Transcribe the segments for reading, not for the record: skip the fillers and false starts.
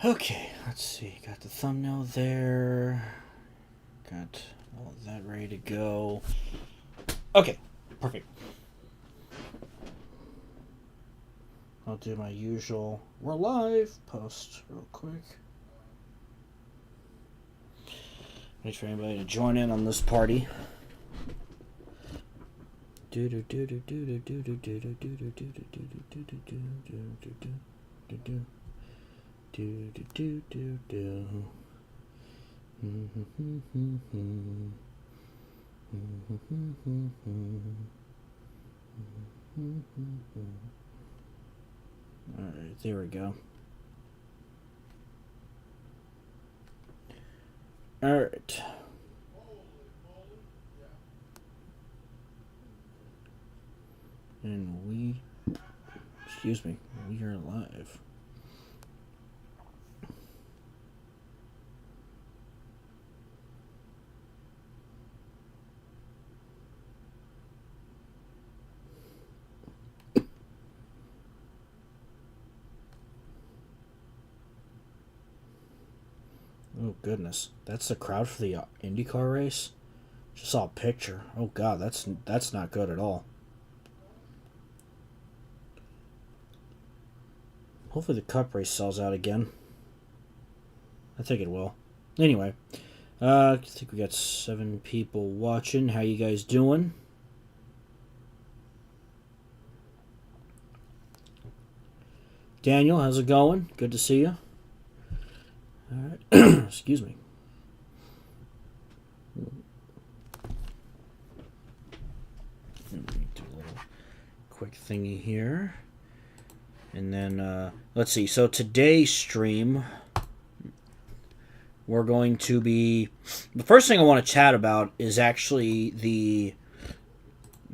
Okay, let's see. Got the thumbnail there. Got all of that ready to go. Okay, perfect. I'll do my usual "we're live" post real quick. Wait for anybody to join in on this party. Alright, there we go. Alright. And we are live. Oh goodness, that's the crowd for the IndyCar race. Just saw a picture. Oh god, that's not good at all. Hopefully the Cup race sells out again. I think it will. Anyway, I think we got 7 people watching. How you guys doing? Daniel, how's it going? Good to see you. All right. Excuse me. Let me do a little quick thingy here. And then, let's see. So today's stream, we're going to be... The first thing I want to chat about is actually the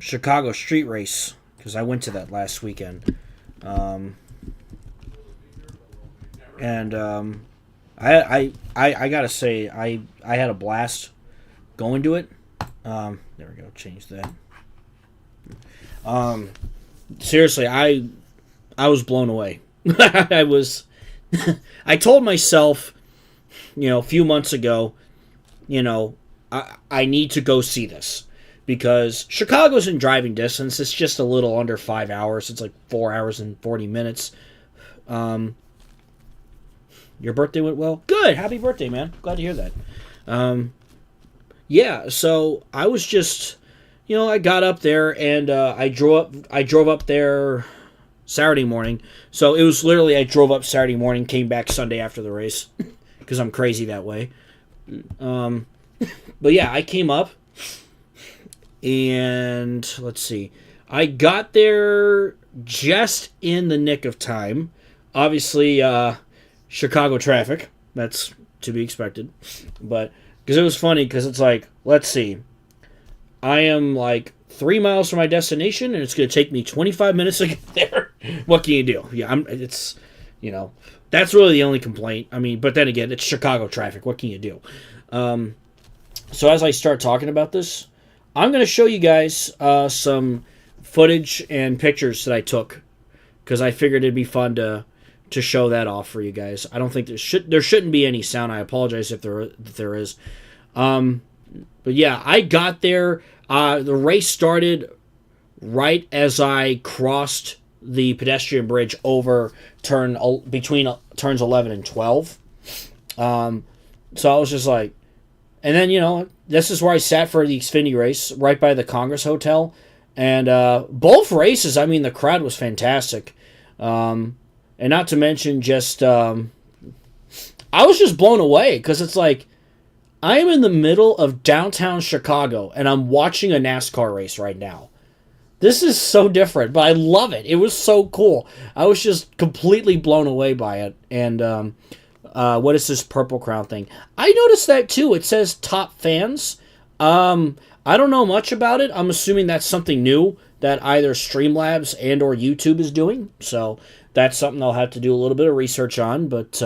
Chicago street race, because I went to that last weekend. I gotta say, I had a blast going to it. There we go, change that. Seriously, I was blown away. I told myself, a few months ago, I need to go see this. Because Chicago's in driving distance. It's just a little under 5 hours. It's like 4 hours and 40 minutes. Your birthday went well? Good. Happy birthday, man. Glad to hear that. Yeah, so I was just, I got up there and I drove up there Saturday morning. So it was literally I drove up Saturday morning, came back Sunday after the race because I'm crazy that way. But yeah, I came up and let's see. I got there just in the nick of time. Obviously, Chicago traffic. That's to be expected. But, because it was funny, because it's like, let's see. I am like 3 miles from my destination, and it's going to take me 25 minutes to get there. What can you do? Yeah, that's really the only complaint. I mean, but then again, it's Chicago traffic. What can you do? So as I start talking about this, I'm going to show you guys some footage and pictures that I took, because I figured it'd be fun to show that off for you guys. I don't think there shouldn't be any sound. I apologize if there is. But yeah, I got there. The race started right as I crossed the pedestrian bridge over between turns 11 and 12. So I was just like, and then this is where I sat for the Xfinity race, right by the Congress Hotel, and both races. I mean, the crowd was fantastic. And not to mention just, I was just blown away because it's like, I am in the middle of downtown Chicago and I'm watching a NASCAR race right now. This is so different, but I love it. It was so cool. I was just completely blown away by it. And what is this Purple Crown thing? I noticed that too. It says top fans. I don't know much about it. I'm assuming that's something new that either Streamlabs and or YouTube is doing. So that's something I'll have to do a little bit of research on. But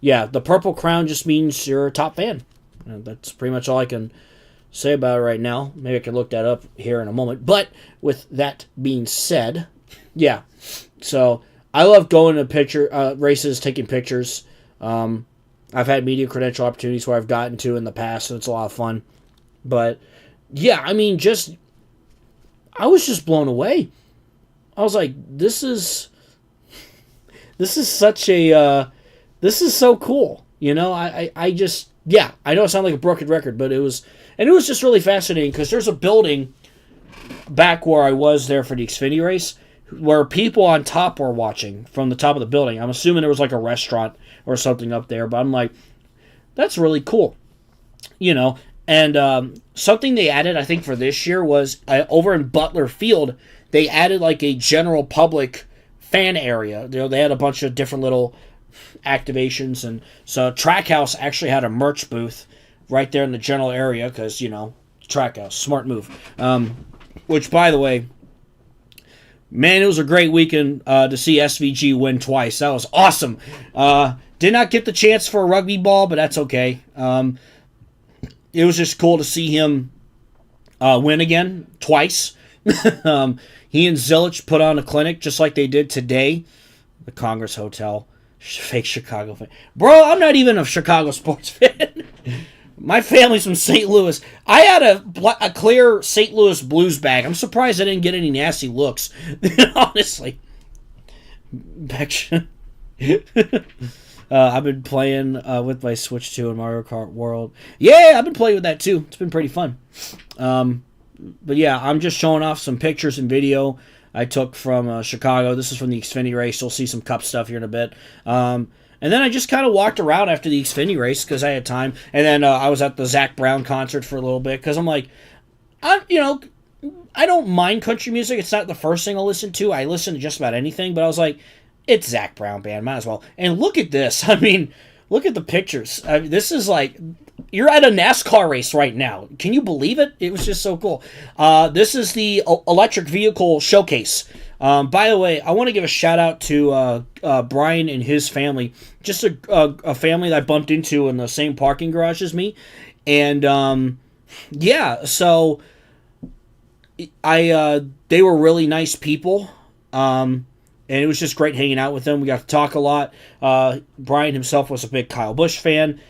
yeah, the Purple Crown just means you're a top fan. That's pretty much all I can say about it right now. Maybe I can look that up here in a moment. But with that being said, yeah. So I love going to races, taking pictures. I've had media credential opportunities where I've gotten to in the past, and it's a lot of fun. But yeah, I mean, I was just blown away. I was like, this is such a, this is so cool. You know, I just, yeah, I know it sounds like a broken record, but it was just really fascinating because there's a building back where I was there for the Xfinity race where people on top were watching from the top of the building. I'm assuming there was like a restaurant or something up there, but I'm like, that's really cool. You know, and something they added, I think, for this year was over in Butler Field, they added like a general public fan area. You know, they had a bunch of different little activations, and so Trackhouse actually had a merch booth right there in the general area because, you know, Trackhouse, smart move. Which, by the way, man, it was a great weekend to see SVG win twice. That was awesome. Did not get the chance for a rugby ball, but that's okay. It was just cool to see him win again twice. He and Zilich put on a clinic just like they did today. The Congress Hotel. Fake Chicago fan. Bro, I'm not even a Chicago sports fan. My family's from St. Louis. I had a clear St. Louis Blues bag. I'm surprised I didn't get any nasty looks. Honestly. I've been playing with my Switch 2 in Mario Kart World. Yeah, I've been playing with that too. It's been pretty fun. But yeah, I'm just showing off some pictures and video I took from Chicago. This is from the Xfinity race. You'll see some Cup stuff here in a bit. And then I just kind of walked around after the Xfinity race because I had time. And then I was at the Zach Brown concert for a little bit because I'm like, I don't mind country music. It's not the first thing I'll listen to. I listen to just about anything. But I was like, it's Zach Brown Band. Might as well. And look at this. I mean, look at the pictures. This is like, you're at a NASCAR race right now. Can you believe it? It was just so cool. This is the electric vehicle showcase. By the way, I want to give a shout out to Brian and his family. Just a family that I bumped into in the same parking garage as me. And yeah, so they were really nice people. And it was just great hanging out with them. We got to talk a lot. Brian himself was a big Kyle Busch fan.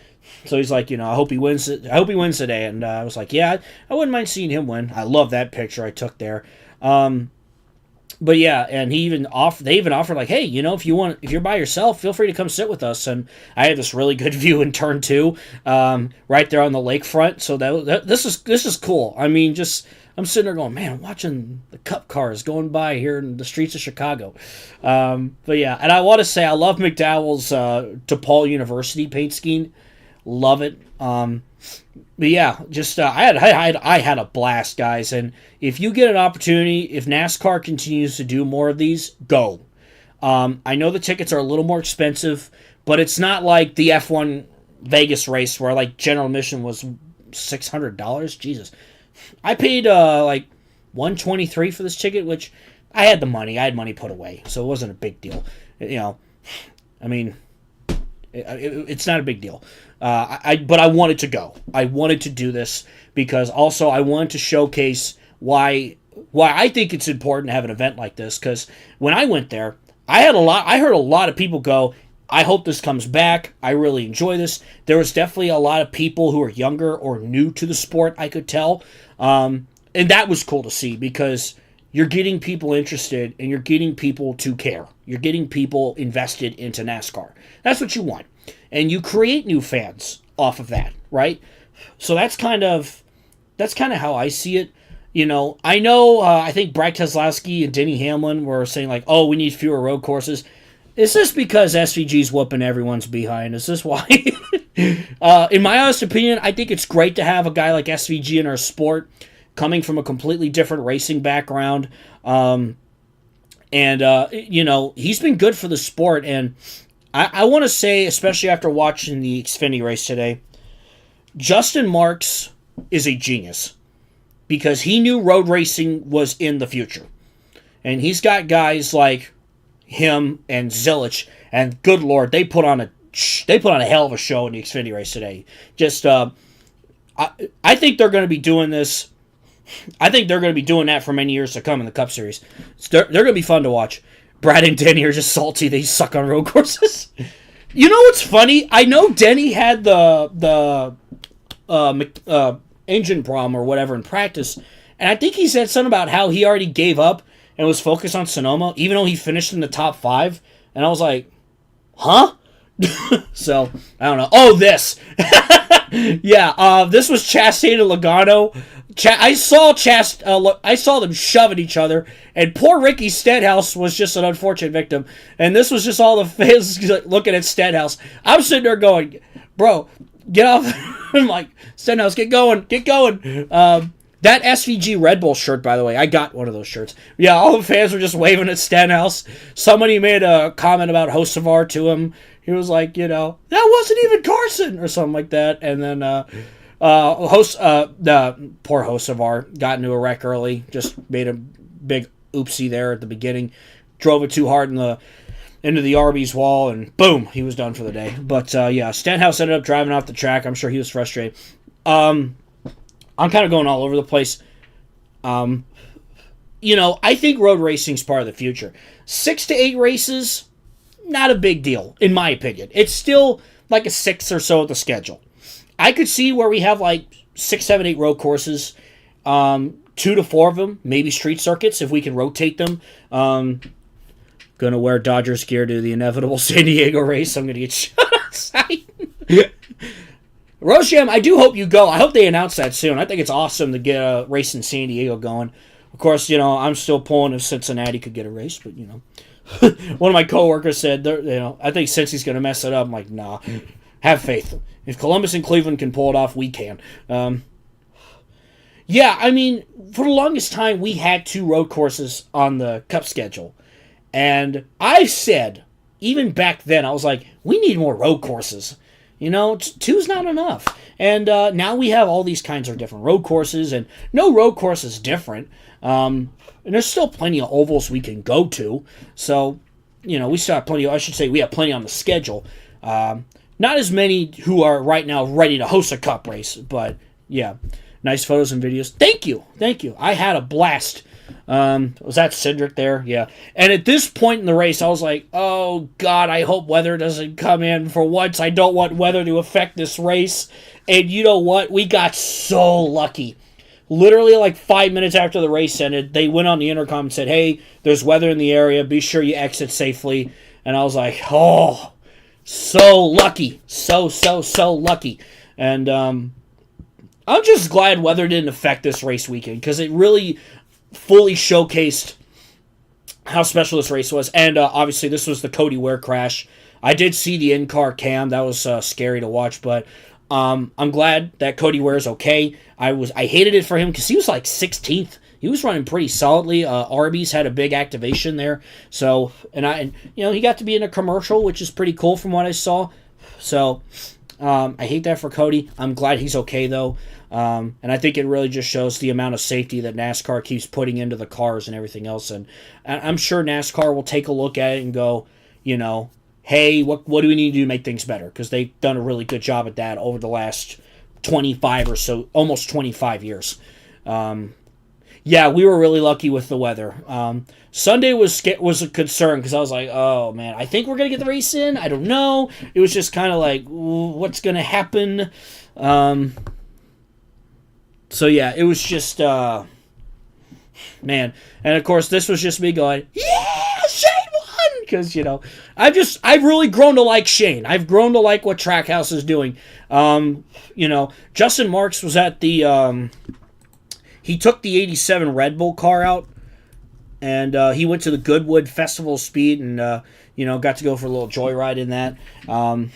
So he's like, I hope he wins. I hope he wins today. And I was like, yeah, I wouldn't mind seeing him win. I love that picture I took there. But yeah, and they even offered like, hey, if you're by yourself, feel free to come sit with us. And I had this really good view in turn 2, right there on the lakefront. So this is cool. I mean, I'm sitting there going, man, I'm watching the Cup cars going by here in the streets of Chicago. But yeah, and I want to say I love McDowell's DePaul University paint scheme. Love it. But yeah, just I had a blast, guys. And if you get an opportunity, if NASCAR continues to do more of these, go. I know the tickets are a little more expensive, but it's not like the F1 Vegas race where like general admission was $600. Jesus, I paid like $123 for this ticket, which I had the money. I had money put away, so it wasn't a big deal. I mean, it's not a big deal. But I wanted to go. I wanted to do this because also I wanted to showcase why I think it's important to have an event like this. Because when I went there, I heard a lot of people go, I hope this comes back. I really enjoy this. There was definitely a lot of people who are younger or new to the sport, I could tell. And that was cool to see because you're getting people interested and you're getting people to care. You're getting people invested into NASCAR. That's what you want. And you create new fans off of that, right? So that's kind of how I see it. I know, I think Brad Keselowski and Denny Hamlin were saying like, oh, we need fewer road courses. Is this because SVG's whooping everyone's behind? Is this why? In my honest opinion, I think it's great to have a guy like SVG in our sport coming from a completely different racing background. And he's been good for the sport. And I want to say, especially after watching the Xfinity race today, Justin Marks is a genius because he knew road racing was in the future. And he's got guys like him and Zilich, and good Lord, they put on a hell of a show in the Xfinity race today. Just, I think they're going to be doing this. I think they're going to be doing that for many years to come in the Cup Series. They're going to be fun to watch. Brad and Denny are just salty. They suck on road courses. You know what's funny? I know Denny had the engine problem or whatever in practice, and I think he said something about how he already gave up and was focused on Sonoma, even though he finished in the top 5. And I was like, huh? So, I don't know. Oh, this. Yeah, this was Chastain and Logano. I saw them shove at each other, and poor Ricky Stenhouse was just an unfortunate victim. And this was just all the fans looking at Stenhouse. I'm sitting there going, bro, get off. I'm like, Stenhouse, get going. That SVG Red Bull shirt, by the way, I got one of those shirts. Yeah, all the fans were just waving at Stenhouse. Somebody made a comment about Hocevar to him. He was like, that wasn't even Carson or something like that. And then poor Hocevar got into a wreck early. Just made a big oopsie there at the beginning. Drove it too hard into the Arby's wall, and boom, he was done for the day. But yeah, Stenhouse ended up driving off the track. I'm sure he was frustrated. I'm kind of going all over the place. I think road racing is part of the future. 6 to 8 races, not a big deal, in my opinion. It's still like a 6 or so of the schedule. I could see where we have like 6, 7, 8 road courses, 2 to 4 of them, maybe street circuits if we can rotate them. Gonna wear Dodgers gear to the inevitable San Diego race. I'm gonna get shot outside. Rosjam, I do hope you go. I hope they announce that soon. I think it's awesome to get a race in San Diego going. Of course, I'm still pulling if Cincinnati could get a race, but, one of my coworkers said, I think Cincy's going to mess it up. I'm like, nah, have faith. If Columbus and Cleveland can pull it off, we can. Yeah, I mean, for the longest time, we had 2 road courses on the Cup schedule. And I said, even back then, I was like, we need more road courses. 2's not enough. And now we have all these kinds of different road courses, and no road course is different. And there's still plenty of ovals we can go to. So, we still have plenty, we have plenty on the schedule. Not as many who are right now ready to host a Cup race, but yeah, nice photos and videos. Thank you. I had a blast. Was that Cindric there? Yeah. And at this point in the race, I was like, oh, God, I hope weather doesn't come in. For once, I don't want weather to affect this race. And you know what? We got so lucky. Literally, like 5 minutes after the race ended, they went on the intercom and said, hey, there's weather in the area. Be sure you exit safely. And I was like, oh, so lucky. So lucky. And I'm just glad weather didn't affect this race weekend, because it really fully showcased how special this race was. And obviously this was the Cody Ware crash. I did see the in-car cam. That was scary to watch, but I'm glad that Cody Ware's okay. I hated it for him because he was like 16th. He was running pretty solidly. Arby's had a big activation there. So, and he got to be in a commercial, which is pretty cool from what I saw. So, I hate that for Cody. I'm glad he's okay though. And I think it really just shows the amount of safety that NASCAR keeps putting into the cars and everything else. And I'm sure NASCAR will take a look at it and go, hey, what do we need to do to make things better? Because they've done a really good job at that over the last 25 or so, almost 25 years. Yeah, we were really lucky with the weather. Sunday was a concern because I was like, oh, man, I think we're going to get the race in. I don't know. It was just kind of like, what's going to happen? So, yeah, it was just, man. And, of course, this was just me going, yeah, Shane won! Because, I've really grown to like Shane. I've grown to like what Trackhouse is doing. Justin Marks was at the, he took the 87 Red Bull car out, and he went to the Goodwood Festival Speed and, got to go for a little joyride in that. I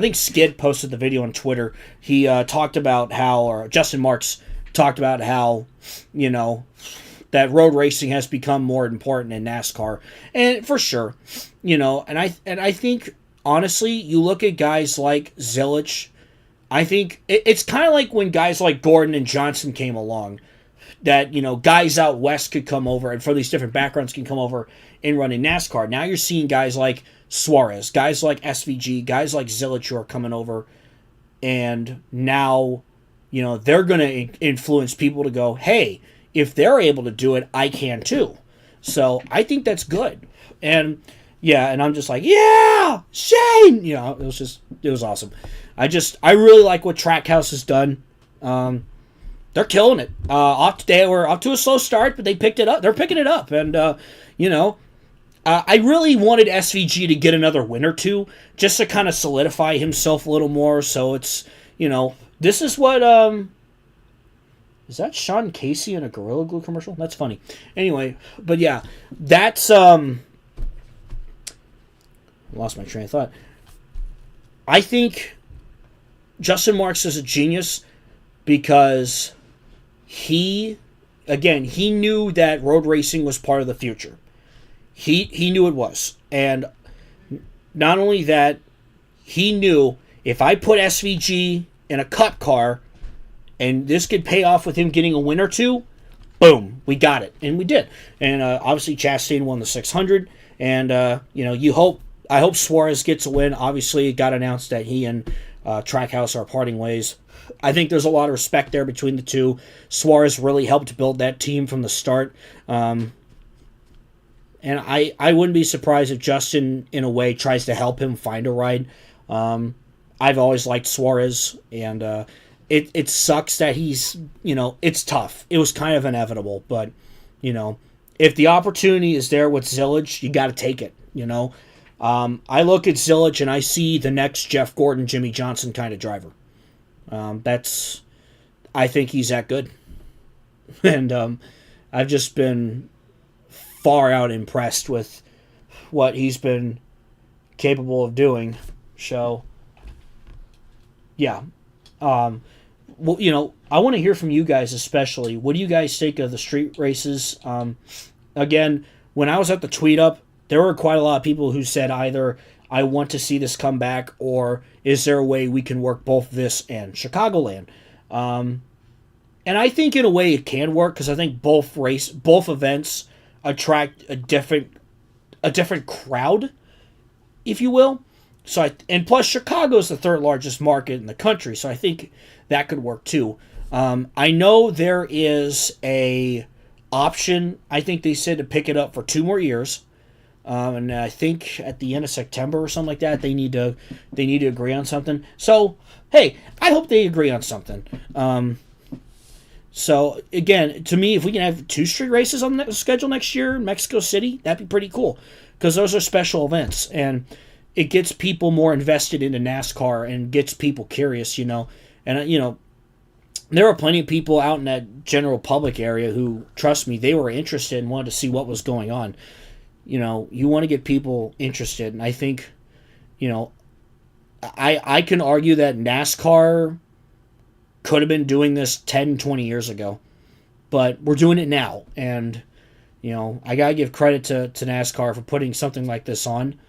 think Skid posted the video on Twitter. He talked about how, or Justin Marks talked about how, that road racing has become more important in NASCAR. And for sure, and I think, honestly, you look at guys like Zilich, I think it's kind of like when guys like Gordon and Johnson came along, that, guys out west could come over and from these different backgrounds can come over and run in NASCAR. Now you're seeing guys like Suarez, guys like SVG, guys like Zilich who are coming over, and now, they're going to influence people to go, hey, if they're able to do it, I can too. So I think that's good. And, Yeah, and I'm just like, yeah, Shane. You know, it was awesome. I really like what Trackhouse has done. They're killing it. They were off to a slow start, but they picked it up. They're picking it up, and you know, I really wanted SVG to get another win or two just to kind of solidify himself a little more. So it's, you know, this is what is that Sean Casey in a Gorilla Glue commercial? That's funny. Anyway, but yeah, that's lost my train of thought. I think Justin Marks is a genius because he knew that road racing was part of the future. He knew it was. And not only that, he knew if I put SVG in a cup car and this could pay off with him getting a win or two, boom, we got it. And we did. And obviously Chastain won the 600. And, you know, I hope Suarez gets a win. Obviously it got announced that he and Trackhouse are parting ways. I think there's a lot of respect there between the two. Suarez really helped build that team from the start. And I wouldn't be surprised if Justin, in a way, tries to help him find a ride. I've always liked Suarez, and it sucks that he's, you know, it's tough. It was kind of inevitable, but, you know, if the opportunity is there with Zillage, you got to take it, you know. I look at Zillage, and I see the next Jeff Gordon, Jimmy Johnson kind of driver. I think he's that good. And I've just been far out impressed with what he's been capable of doing. So, yeah. Well, you know, I want to hear from you guys especially. What do you guys think of the street races? Again, when I was at the tweet up, there were quite a lot of people who said either I want to see this come back or is there a way we can work both this and Chicagoland? And I think in a way it can work because I think both events attract a different crowd, if you will. So and plus Chicago's the third largest market in the country, so I think that could work too. I know there is a option. I think they said to pick it up for 2 more years, and I think at the end of September or something like that they need to agree on something. So hey, I hope they agree on something. So, again, to me, if we can have 2 street races on the schedule next year in Mexico City, that'd be pretty cool. Because those are special events. And it gets people more invested into NASCAR and gets people curious, you know. And, you know, there are plenty of people out in that general public area who, trust me, they were interested and wanted to see what was going on. You know, you want to get people interested. And I think, you know, I can argue that NASCAR could have been doing this 10, 20 years ago. But we're doing it now. And, you know, I got to give credit to NASCAR for putting something like this on.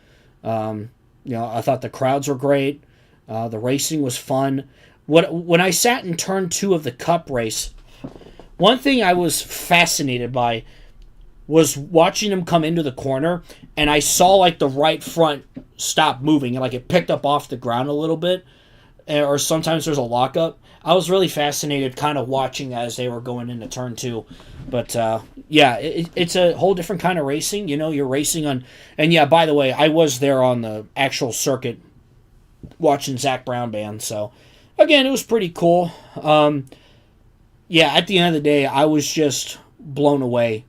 You know, I thought the crowds were great. The racing was fun. When I sat in turn 2 of the Cup race, one thing I was fascinated by was watching him come into the corner, and I saw, like, the right front stop moving, and, like, it picked up off the ground a little bit. Or sometimes there's a lockup. I was really fascinated kind of watching that as they were going into turn 2. But, yeah, it's a whole different kind of racing. You know, you're racing on... And, yeah, by the way, I was there on the actual circuit watching Zach Brown band. So, again, it was pretty cool. Yeah, at the end of the day, I was just blown away.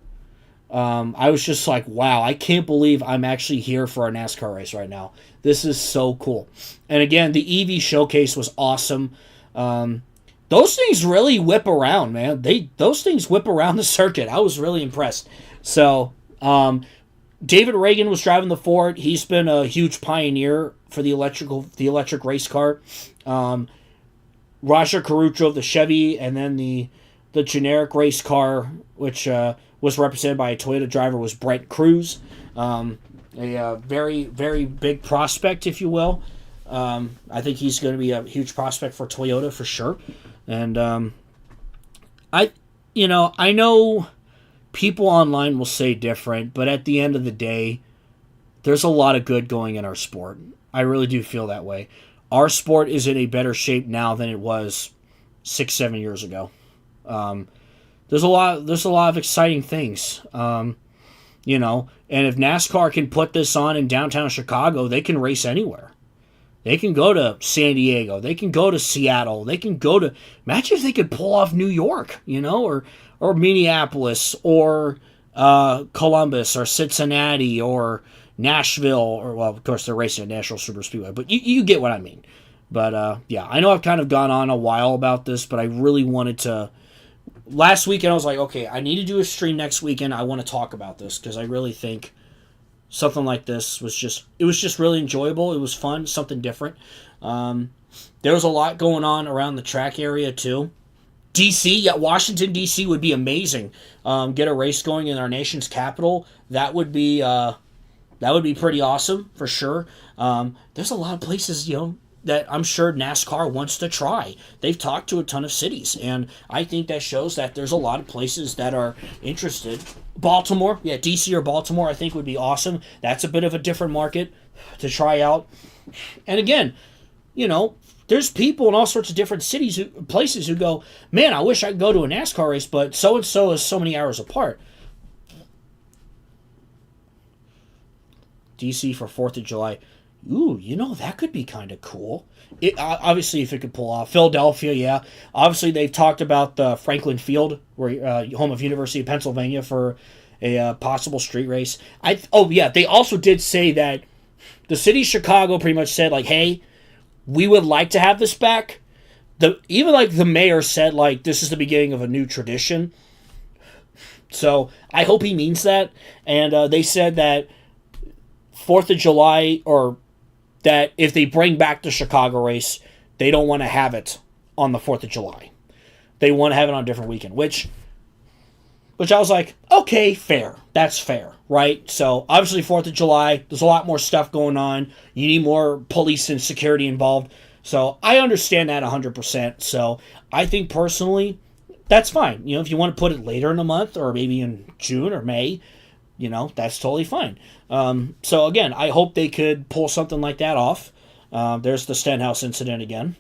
I was just like, wow, I can't believe I'm actually here for a NASCAR race right now. This is so cool. And again, the EV showcase was awesome. Those things really whip around, man. Those things whip around the circuit. I was really impressed. So, David Reagan was driving the Ford. He's been a huge pioneer for the electric race car. Roger Caruth drove the Chevy, and then the generic race car, which was represented by a Toyota driver, was Brent Cruz. A very, very big prospect, if you will. I think he's going to be a huge prospect for Toyota for sure. And I know people online will say different, but at the end of the day, there's a lot of good going in our sport. I really do feel that way. Our sport is in a better shape now than it was 6-7 years ago. There's a lot of exciting things. And if NASCAR can put this on in downtown Chicago, they can race anywhere. They can go to San Diego. They can go to Seattle. They can go to... Imagine if they could pull off New York, or Minneapolis, or Columbus, or Cincinnati, or Nashville, or, well, of course, they're racing at National Super Speedway, but you get what I mean. But, yeah, I know I've kind of gone on a while about this, but I really wanted to... Last weekend, I was like, okay, I need to do a stream next weekend. I want to talk about this, because I really think something like this was just really enjoyable. It was fun, something different. There was a lot going on around the track area, too. D.C., yeah, Washington, D.C. would be amazing. Get a race going in our nation's capital. That would be pretty awesome, for sure. There's a lot of places, that I'm sure NASCAR wants to try. They've talked to a ton of cities, and I think that shows that there's a lot of places that are interested. Baltimore, yeah, DC or Baltimore, I think would be awesome. That's a bit of a different market to try out. And again, there's people in all sorts of different cities, places who go, man, I wish I could go to a NASCAR race, but so-and-so is so many hours apart. DC for 4th of July. Ooh, that could be kind of cool. Obviously, if it could pull off. Philadelphia, yeah. Obviously, they've talked about the Franklin Field, where home of University of Pennsylvania, for a possible street race. They also did say that the city of Chicago pretty much said, like, hey, we would like to have this back. Even the mayor said, like, this is the beginning of a new tradition. So I hope he means that. And they said that 4th of July, or that if they bring back the Chicago race, they don't want to have it on the 4th of July. They want to have it on a different weekend, which I was like, okay, fair. That's fair, right? So, obviously, 4th of July, there's a lot more stuff going on. You need more police and security involved. So, I understand that 100%. So, I think, personally, that's fine. If you want to put it later in the month, or maybe in June or May, that's totally fine. So again, I hope they could pull something like that off. There's the Stenhouse incident again.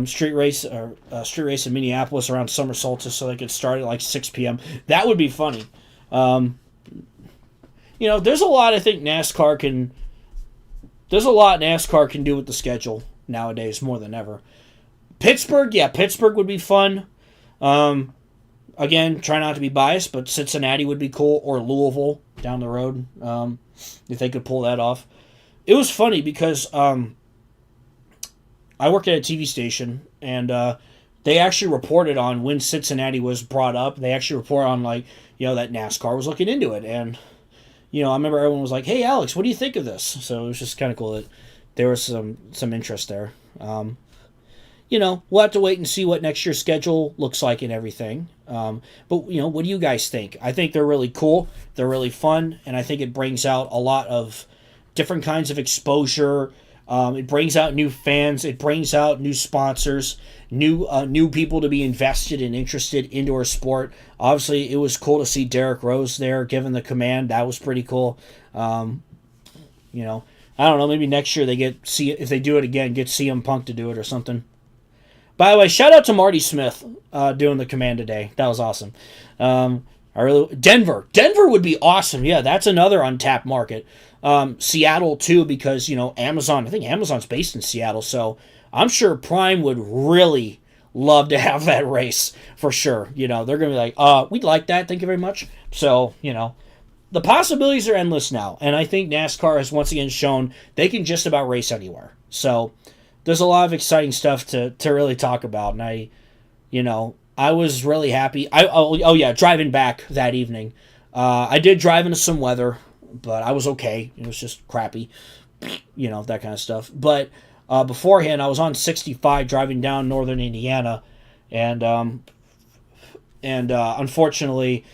Street race in Minneapolis around summer solstice, so they could start at like 6 p.m. That would be funny. There's a lot I think NASCAR can. There's a lot NASCAR can do with the schedule nowadays more than ever. Pittsburgh would be fun. Again, try not to be biased, but Cincinnati would be cool, or Louisville down the road, if they could pull that off. It was funny because I worked at a TV station, and they actually reported on when Cincinnati was brought up. They actually reported on, that NASCAR was looking into it. And, I remember everyone was like, hey, Alex, what do you think of this? So it was just kind of cool that there was some interest there. We'll have to wait and see what next year's schedule looks like and everything. But, what do you guys think? I think they're really cool. They're really fun. And I think it brings out a lot of different kinds of exposure. It brings out new fans. It brings out new sponsors, new people to be invested and interested into our sport. Obviously, it was cool to see Derek Rose there giving the command. That was pretty cool. I don't know. Maybe next year if they do it again, get CM Punk to do it or something. By the way, shout out to Marty Smith doing the command today. That was awesome. Denver would be awesome. Yeah, that's another untapped market. Seattle too, because Amazon. I think Amazon's based in Seattle, so I'm sure Prime would really love to have that race for sure. They're gonna be like, we'd like that. Thank you very much. So the possibilities are endless now, and I think NASCAR has once again shown they can just about race anywhere. So there's a lot of exciting stuff to really talk about, and I was really happy. Driving back that evening, I did drive into some weather, but I was okay. It was just crappy, that kind of stuff. But beforehand, I was on 65 driving down northern Indiana, and unfortunately,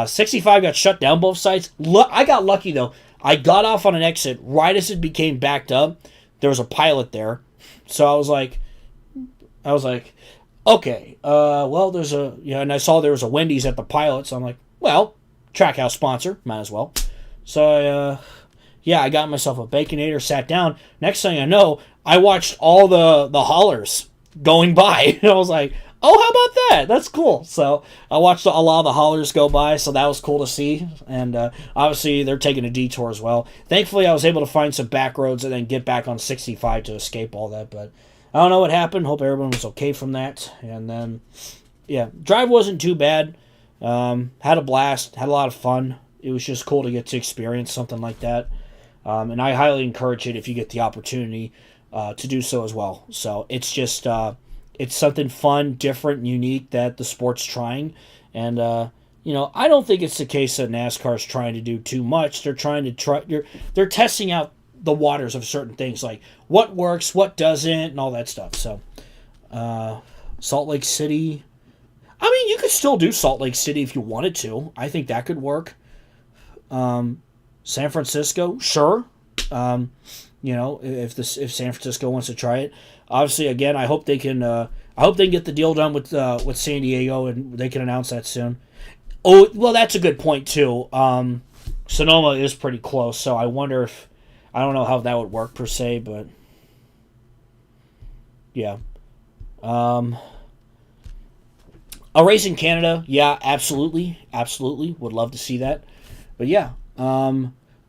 65 got shut down both sides. I got lucky though. I got off on an exit right as it became backed up. There was a pilot there. So I was like, okay, there's and I saw there was a Wendy's at the pilot, so I'm like, well, Trackhouse sponsor, might as well. So, I got myself a Baconator, sat down. Next thing I know, I watched all the haulers going by, and I was like, Oh, how about that? That's cool. So I watched a lot of the haulers go by, so that was cool to see. And obviously, they're taking a detour as well. Thankfully, I was able to find some back roads and then get back on 65 to escape all that. But I don't know what happened. Hope everyone was okay from that. And then, yeah, drive wasn't too bad. Had a blast. Had a lot of fun. It was just cool to get to experience something like that. And I highly encourage it if you get the opportunity to do so as well. So it's just... it's something fun, different, and unique that the sport's trying. And, I don't think it's the case that NASCAR's trying to do too much. They're trying to they're testing out the waters of certain things, like what works, what doesn't, and all that stuff. So, Salt Lake City. I mean, you could still do Salt Lake City if you wanted to. I think that could work. San Francisco, sure. If San Francisco wants to try it. Obviously, again, I hope they can. I hope they can get the deal done with San Diego, and they can announce that soon. Oh, well, that's a good point too. Sonoma is pretty close, so I wonder if I don't know how that would work per se, but yeah. A race in Canada, yeah, absolutely, would love to see that. But yeah,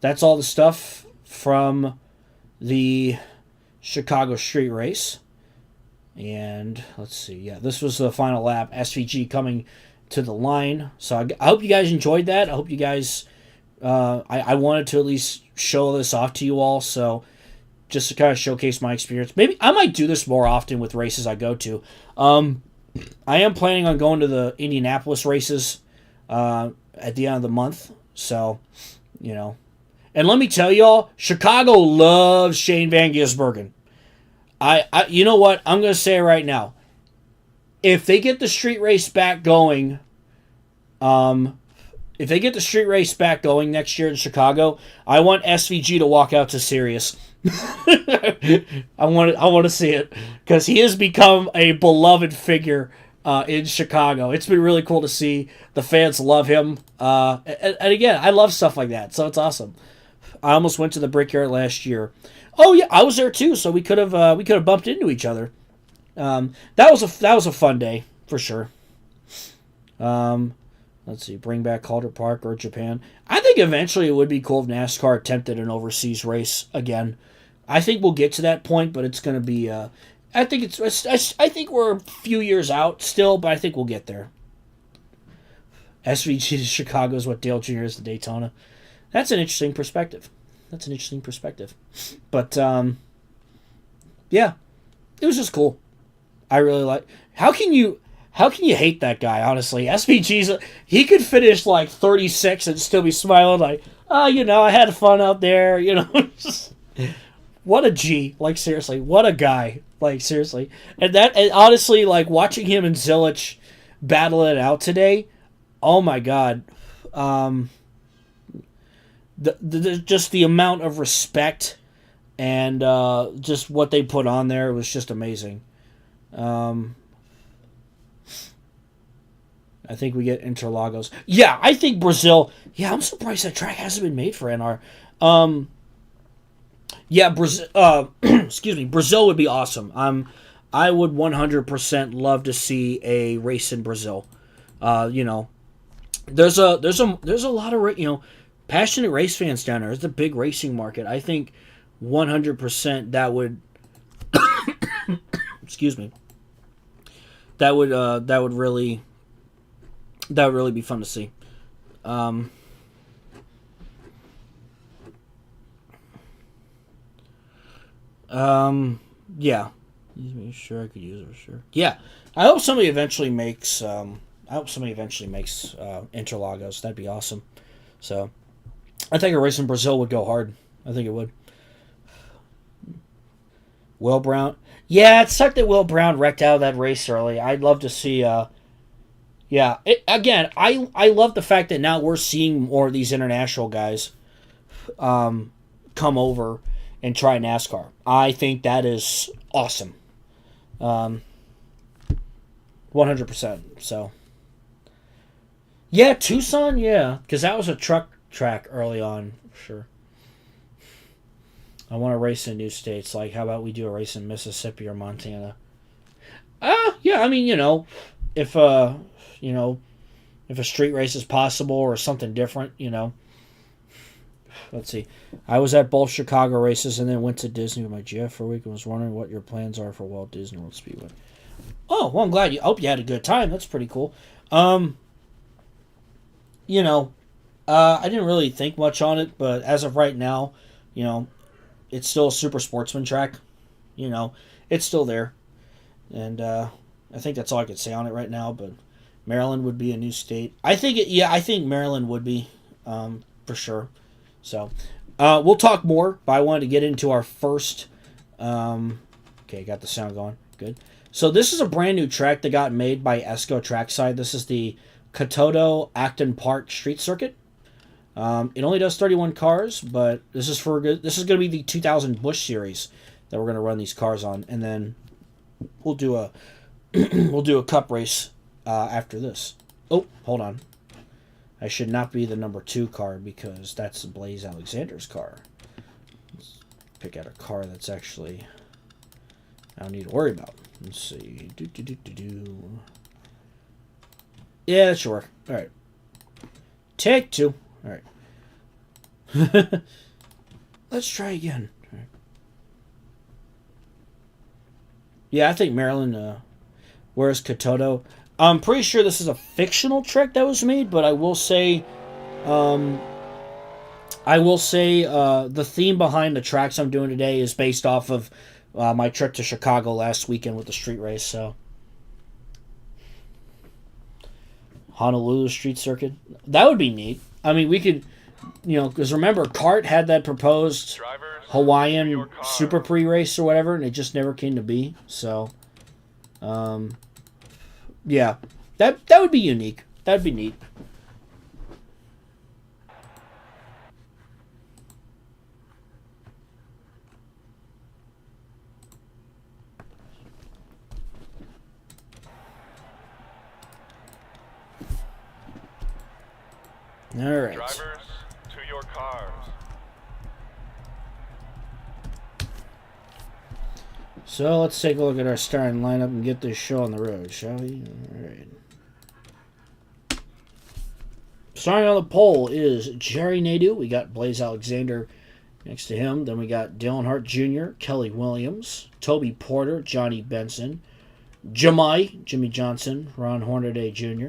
that's all the stuff from the Chicago street race. And let's see, yeah, this was the final lap. SVG coming to the line. So I hope you guys enjoyed that. I hope you guys I wanted to at least show this off to you all, so just to kind of showcase my experience. Maybe I might do this more often with races I go to. I am planning on going to the Indianapolis races at the end of the month, so and let me tell y'all, Chicago loves Shane Van Gisbergen. I you know what? I'm going to say it right now. If they get the street race back going, next year in Chicago, I want SVG to walk out to Sirius. I want to see it because he has become a beloved figure in Chicago. It's been really cool to see. The fans love him. And again, I love stuff like that, so it's awesome. I almost went to the Brickyard last year. Oh yeah, I was there too, so we could have bumped into each other. That was a fun day for sure. Let's see, bring back Calder Park or Japan. I think eventually it would be cool if NASCAR attempted an overseas race again. I think we'll get to that point, but it's going to be. I think we're a few years out still, but I think we'll get there. SVG to Chicago is what Dale Jr. is to Daytona. That's an interesting perspective. But yeah, it was just cool. I really like. How can you hate that guy? Honestly, SVG's he could finish like 36 and still be smiling like, I had fun out there. What a G! Like seriously, what a guy! Like seriously, and honestly, like watching him and Zilich battle it out today. Oh my God. Just the amount of respect and just what they put on there was just amazing. I think we get Interlagos. Yeah, I think Brazil. Yeah, I'm surprised that track hasn't been made for NR. Yeah, Brazil. Excuse me, Brazil would be awesome. I would 100% love to see a race in Brazil. There's a lot of passionate race fans down there. It's a big racing market. I think 100% that would excuse me. That would really be fun to see. Yeah. Sure, I could use it for sure. Yeah, I hope somebody eventually makes Interlagos. That'd be awesome. So, I think a race in Brazil would go hard. I think it would. Will Brown. Yeah, it sucked that Will Brown wrecked out of that race early. I'd love to see. I love the fact that now we're seeing more of these international guys come over and try NASCAR. I think that is awesome. 100%. So, yeah, Tucson, yeah, because that was a truck track early on, sure. I want to race in new states. Like, how about we do a race in Mississippi or Montana? Yeah, I mean, if you know, if a street race is possible or something different, Let's see. I was at both Chicago races and then went to Disney with my GF for a week and was wondering what your plans are for Walt Disney World Speedway. Oh, well, I'm glad you. Hope you had a good time. That's pretty cool. Um, you know, I didn't really think much on it, but as of right now, you know, it's still a super sportsman track. You know, it's still there, and I think that's all I could say on it right now. But Maryland would be a new state. I think it. Yeah, I think Maryland would be, for sure. So, we'll talk more. But I wanted to get into our first. Okay, got the sound going. Good. So this is a brand new track that got made by Esco Trackside. This is the Katoto Acton Park Street Circuit. It only does 31 cars, but this is for good. This is going to be the 2000 Busch Series that we're going to run these cars on, and then we'll do a we'll do a cup race after this. Oh, hold on. I should not be the number 2 car because that's Blaze Alexander's car. Let's pick out a car that's actually I don't need to worry about. Let's see. Yeah, that should work. All right. Take 2. All right. Let's try again. Right. Yeah, I think Maryland. Where's Katoto? I'm pretty sure this is a fictional trick that was made, but I will say, the theme behind the tracks I'm doing today is based off of my trip to Chicago last weekend with the street race. So, Honolulu Street Circuit, that would be neat. I mean, we could, because remember, Cart had that proposed Hawaiian Super Pre race or whatever, and it just never came to be. So, yeah, that would be unique. That'd be neat. All right. Drivers, to your cars. So let's take a look at our starting lineup and get this show on the road, shall we? All right. Starting on the pole is Jerry Nadeau. We got Blaze Alexander next to him. Then we got Dylan Hart Jr., Kelly Williams, Toby Porter, Johnny Benson, Jimmy Johnson, Ron Hornaday Jr.,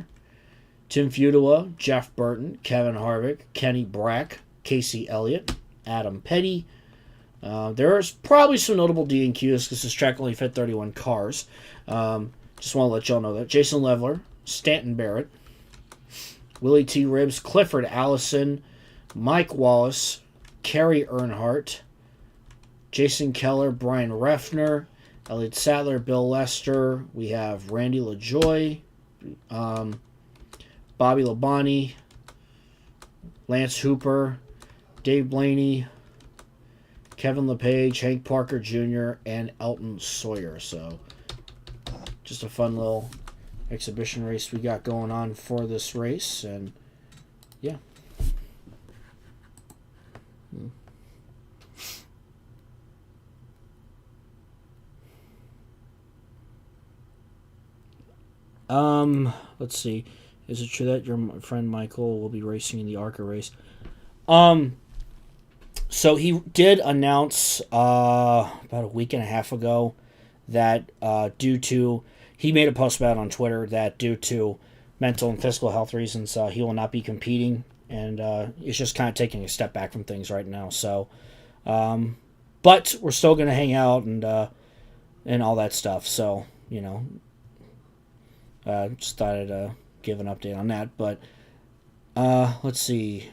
Tim Futua, Jeff Burton, Kevin Harvick, Kenny Brack, Casey Elliott, Adam Petty. There's probably some notable DNQs because this track only fit 31 cars. Just want to let y'all know that. Jason Leveler, Stanton Barrett, Willie T. Ribbs, Clifford Allison, Mike Wallace, Kerry Earnhardt, Jason Keller, Brian Reffner, Elliott Sadler, Bill Lester. We have Randy LaJoy, Bobby Labonte, Lance Hooper, Dave Blaney, Kevin LePage, Hank Parker Jr., and Elton Sawyer. So, just a fun little exhibition race we got going on for this race. And, yeah. Let's see. Is it true that your friend Michael will be racing in the ARCA race? So he did announce about a week and a half ago that he made a post about it on Twitter that due to mental and physical health reasons, he will not be competing, and it's just kind of taking a step back from things right now. So, but we're still going to hang out and all that stuff. So, just thought I'd give an update on that. But let's see.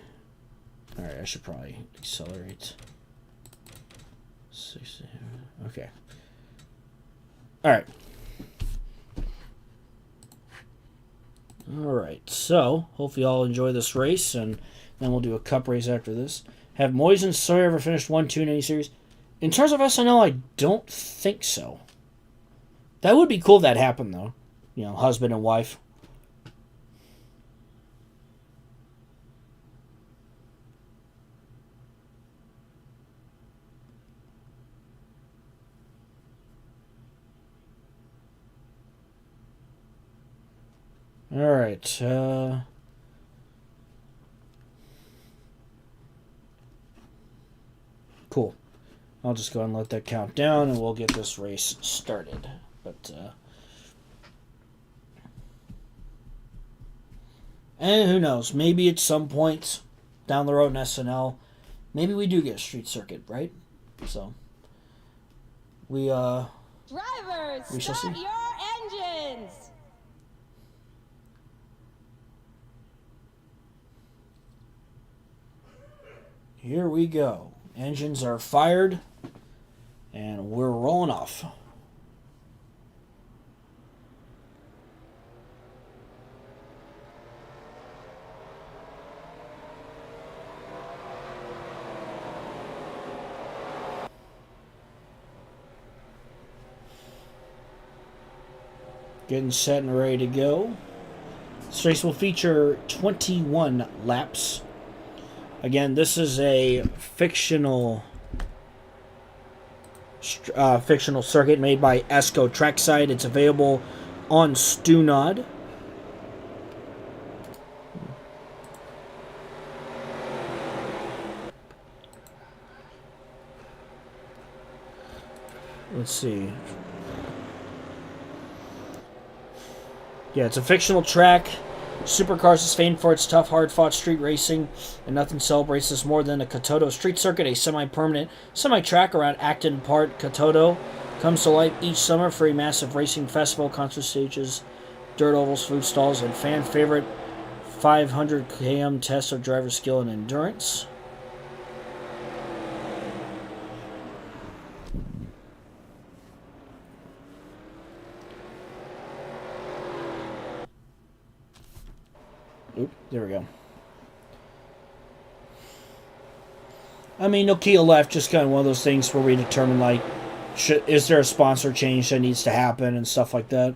All right, I should probably accelerate. 60. Okay. All right. All right. So hopefully you all enjoy this race, and then we'll do a cup race after this. Have Moyes and Sawyer ever finished 1-2 in any series? In terms of SNL, I don't think so. That would be cool if that happened, though. Husband and wife. Alright, cool. I'll just go ahead and let that count down, and we'll get this race started. But, and who knows? Maybe at some point down the road in SNL, maybe we do get a street circuit, right? So, we Drivers, shall see. start your engines! Here we go. Engines are fired, and we're rolling off. Getting set and ready to go. This race will feature 21 laps. Again, this is a fictional circuit made by Esco Trackside. It's available on Stunod. Let's see. Yeah, it's a fictional track. Supercars is famed for its tough, hard-fought street racing, and nothing celebrates this more than a Katoto street circuit, a semi-permanent semi-track around Acton Park. Katoto comes to life each summer for a massive racing festival, concert stages, dirt ovals, food stalls, and fan-favorite 500 km test of driver skill and endurance. Oop, there we go. I mean, Nokia left, just kind of one of those things where we determine, like, is there a sponsor change that needs to happen and stuff like that.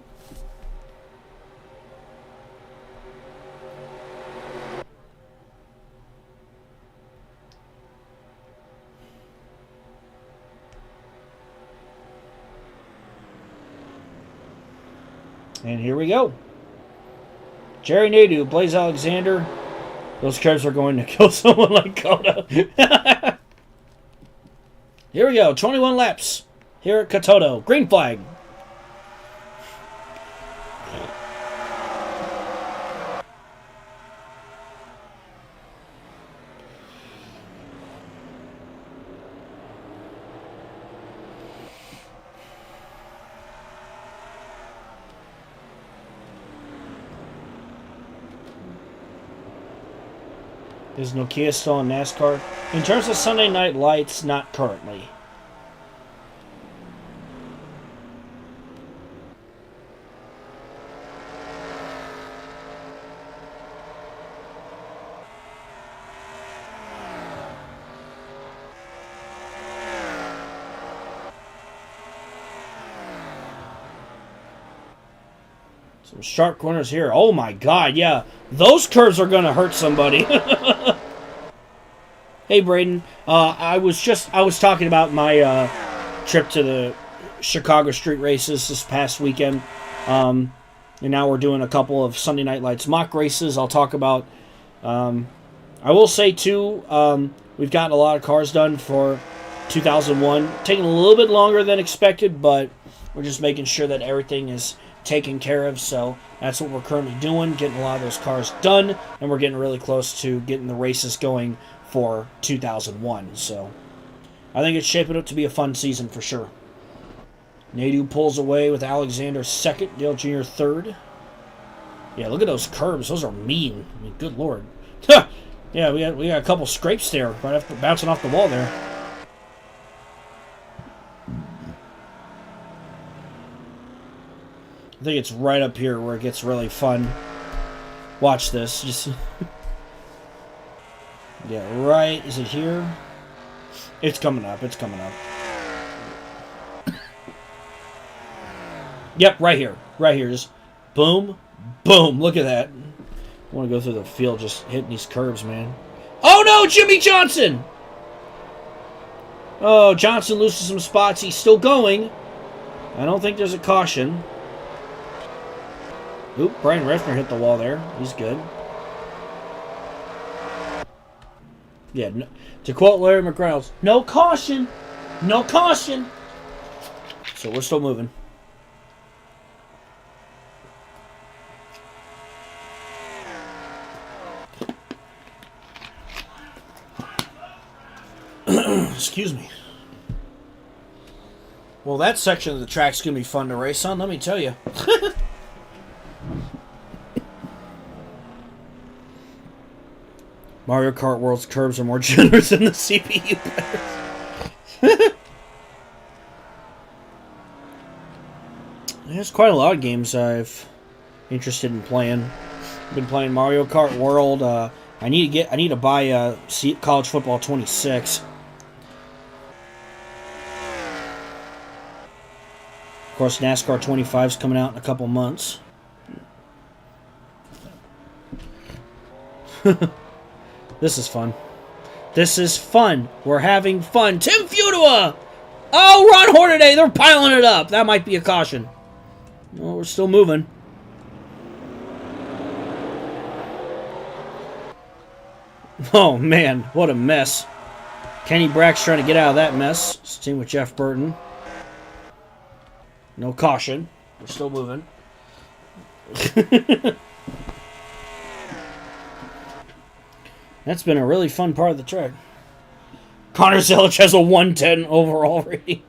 And here we go. Jerry Nadeau, Blaze Alexander. Those curves are going to kill someone like Koda. Here we go. 21 laps here at Katoto. Green flag. Is Nokia still in NASCAR? In terms of Sunday Night Lights, not currently. Some sharp corners here. Oh my god, yeah. Those curves are going to hurt somebody. Hey, Braden. I was talking about my trip to the Chicago street races this past weekend. And now we're doing a couple of Sunday Night Lights mock races. I'll talk about... I will say, too, we've gotten a lot of cars done for 2001. Taking a little bit longer than expected, but we're just making sure that everything is taken care of. So that's what we're currently doing, getting a lot of those cars done. And we're getting really close to getting the races going for 2001. So I think it's shaping up to be a fun season for sure. Nadeau pulls away with Alexander second, Dale Jr. third. Yeah, look at those curves. Those are mean. I mean, good lord. Yeah, we got a couple scrapes there right after bouncing off the wall there. I think it's right up here where it gets really fun. Watch this. Just yeah, right. Is it here? It's coming up. It's coming up. Yep, right here. Right here. Just boom, boom. Look at that. I want to go through the field just hitting these curves, man. Oh, no, Jimmy Johnson! Oh, Johnson loses some spots. He's still going. I don't think there's a caution. Oop, Brian Refner hit the wall there. He's good. Yeah, no, to quote Larry McReynolds, no caution. No caution. So we're still moving. Excuse me. Well, that section of the track's going to be fun to race on, let me tell you. Mario Kart World's curbs are more generous than the CPU players. There's quite a lot of games I've interested in playing. I've been playing Mario Kart World. I need to buy College Football 26. Of course, NASCAR 25 is coming out in a couple months. This is fun. This is fun. We're having fun. Tim Fudua! Oh, Ron Hornaday! They're piling it up. That might be a caution. Well, we're still moving. Oh, man. What a mess. Kenny Brack's trying to get out of that mess. Same with Jeff Burton. No caution. We're still moving. That's been a really fun part of the track. Connor Zelich has a 110 overall rating.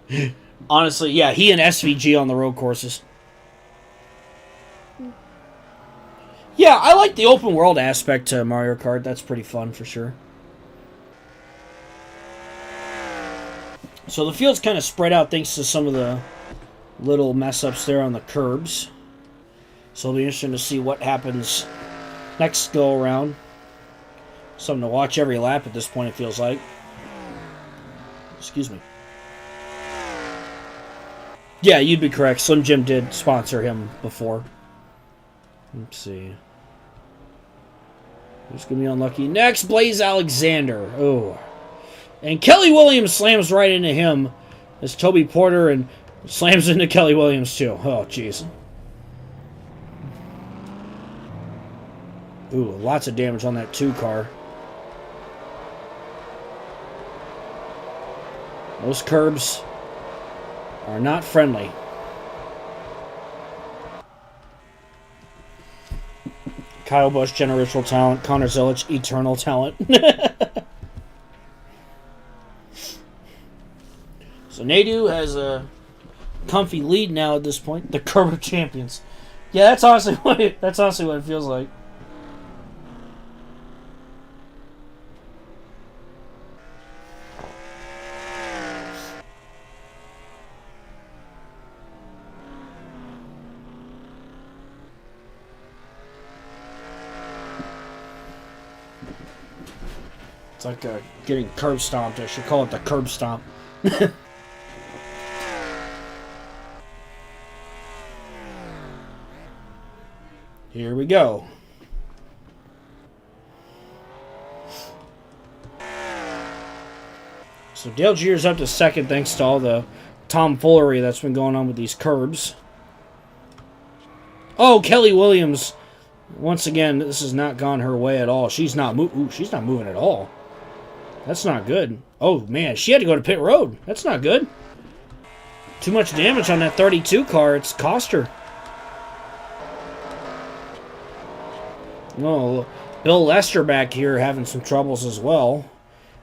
Honestly, yeah, he and SVG on the road courses. Yeah, I like the open world aspect to Mario Kart. That's pretty fun for sure. So the field's kind of spread out thanks to some of the little mess ups there on the curbs. So it'll be interesting to see what happens next go around. Something to watch every lap at this point, it feels like. Excuse me. Yeah, you'd be correct. Slim Jim did sponsor him before. Let's see. Who's going to be unlucky? Next, Blaze Alexander. Oh. And Kelly Williams slams right into him as Toby Porter and slams into Kelly Williams too. Oh, jeez. Ooh, lots of damage on that 2 car. Those curbs are not friendly. Kyle Busch, generational talent. Connor Zelich, eternal talent. So Nadu has a comfy lead now at this point. The curb of champions. Yeah, that's honestly what it feels like. It's like getting curb stomped. I should call it the curb stomp. Here we go. So Dale Jeter's up to second thanks to all the tomfoolery that's been going on with these curbs. Oh, Kelly Williams. Once again, this has not gone her way at all. She's not moving at all. That's not good. Oh, man, she had to go to pit road. That's not good. Too much damage on that 32 car. It's cost her. Oh, Bill Lester back here having some troubles as well.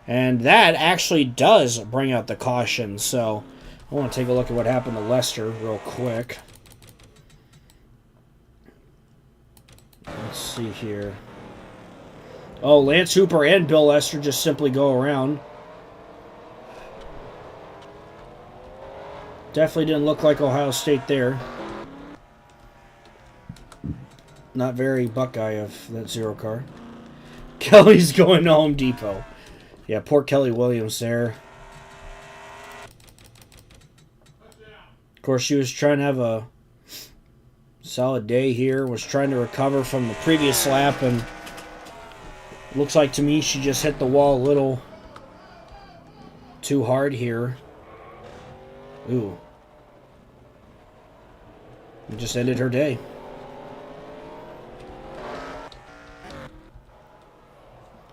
And that actually does bring out the caution. So I want to take a look at what happened to Lester real quick. Let's see here. Oh, Lance Hooper and Bill Lester just simply go around. Definitely didn't look like Ohio State there. Not very Buckeye of that 0 car. Kelly's going to Home Depot. Yeah, poor Kelly Williams there. Of course, she was trying to have a solid day here. Was trying to recover from the previous lap, and looks like to me she just hit the wall a little too hard here. Ooh. It just ended her day.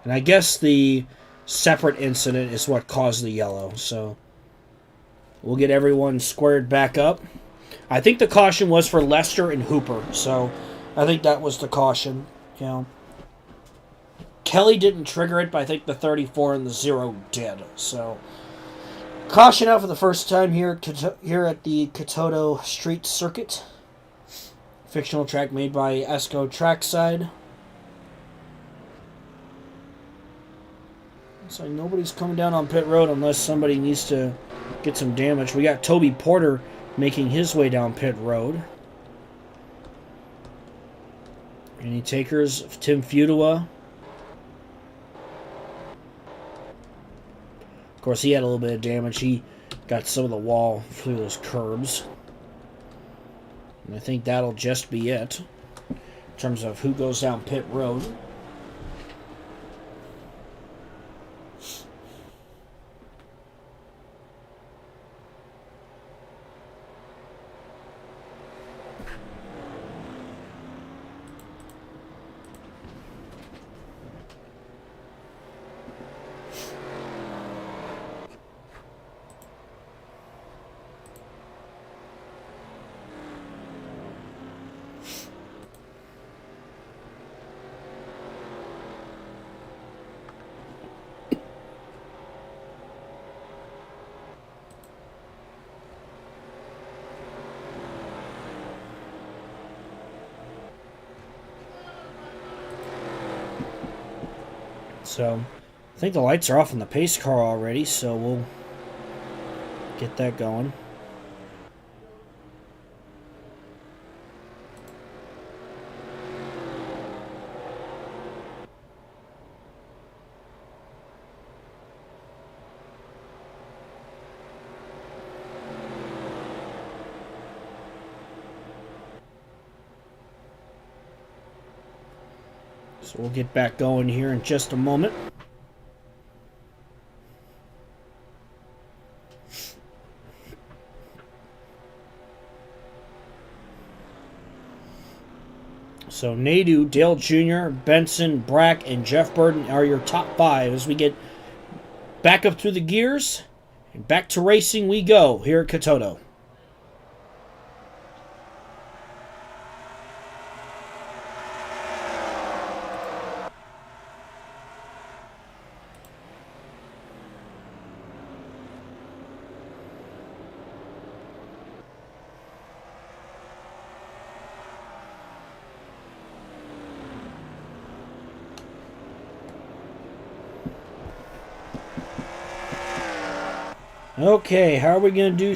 And I guess the separate incident is what caused the yellow. So we'll get everyone squared back up. I think the caution was for Lester and Hooper. So I think that was the caution. You know, Kelly didn't trigger it, but I think the 34 and the 0 did. So caution out for the first time here at the Katoto Street Circuit. Fictional track made by Esco Trackside. Looks like nobody's coming down on pit road unless somebody needs to get some damage. We got Toby Porter making his way down pit road. Any takers? Tim Fudua. Of course, he had a little bit of damage. He got some of the wall through those curbs. And I think that'll just be it in terms of who goes down pit road. So, I think the lights are off in the pace car already, so we'll get that going. So we'll get back going here in just a moment. So Nadu, Dale Jr., Benson, Brack, and Jeff Burton are your top 5 as we get back up through the gears and back to racing we go here at Katoto. Okay, how are we going to do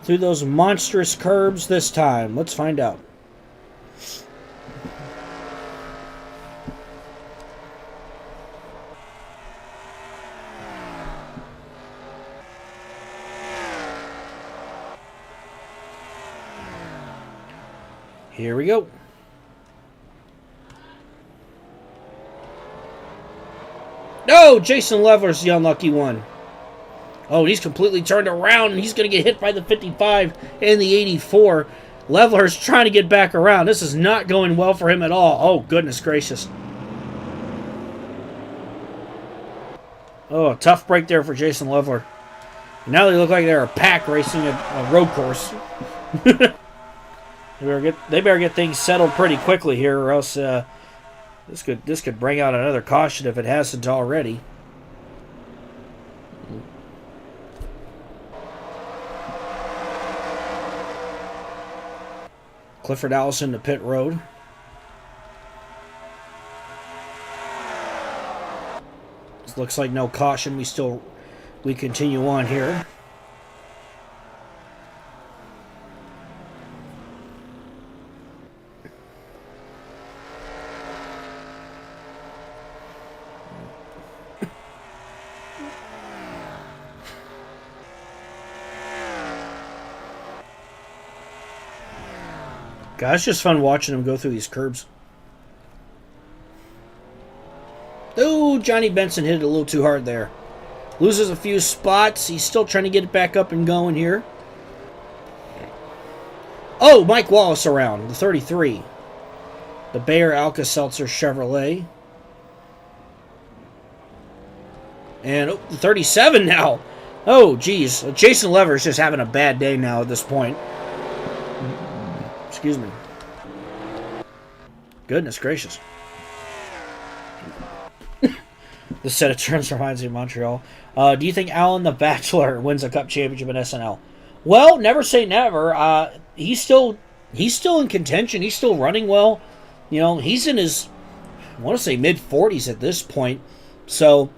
through those monstrous curbs this time? Let's find out. Here we go. No, Jason Leveler's the unlucky one. Oh, he's completely turned around, and he's going to get hit by the 55 and the 84. Leveler's trying to get back around. This is not going well for him at all. Oh, goodness gracious. Oh, a tough break there for Jason Leveler. Now they look like they're a pack racing a road course. They better get things settled pretty quickly here, or else this could bring out another caution if it hasn't already. Clifford Allison to pit road. This looks like no caution. We continue on here. God, it's just fun watching him go through these curbs. Oh, Johnny Benson hit it a little too hard there. Loses a few spots. He's still trying to get it back up and going here. Oh, Mike Wallace around, the 33. The Bayer Alka-Seltzer Chevrolet. And 37 now. Oh, geez. Jason Lever's just having a bad day now at this point. Excuse me. Goodness gracious. The set of terms reminds me of Montreal. Do you think Alan the Bachelor wins a cup championship in SNL? Well, never say never. He's still in contention. He's still running well. You know, he's in his, I want to say, mid-40s at this point. So,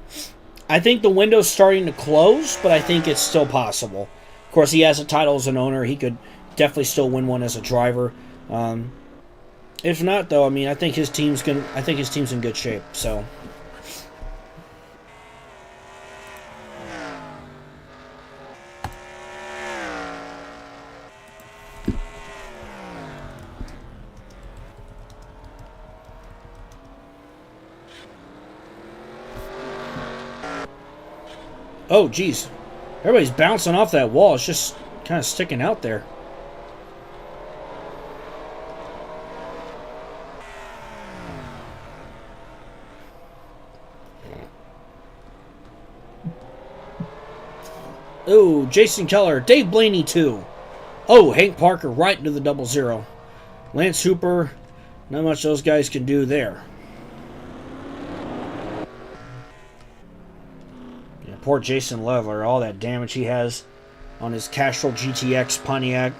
I think the window's starting to close, but I think it's still possible. Of course, he has a title as an owner. He could definitely still win one as a driver. If not, though, I mean, I think his team's in good shape. So. Oh, geez. Everybody's bouncing off that wall. It's just kind of sticking out there. Oh, Jason Keller. Dave Blaney, too. Oh, Hank Parker right into the 0-0. Lance Hooper. Not much those guys can do there. Poor Jason Leveler, all that damage he has on his Castrol GTX Pontiac.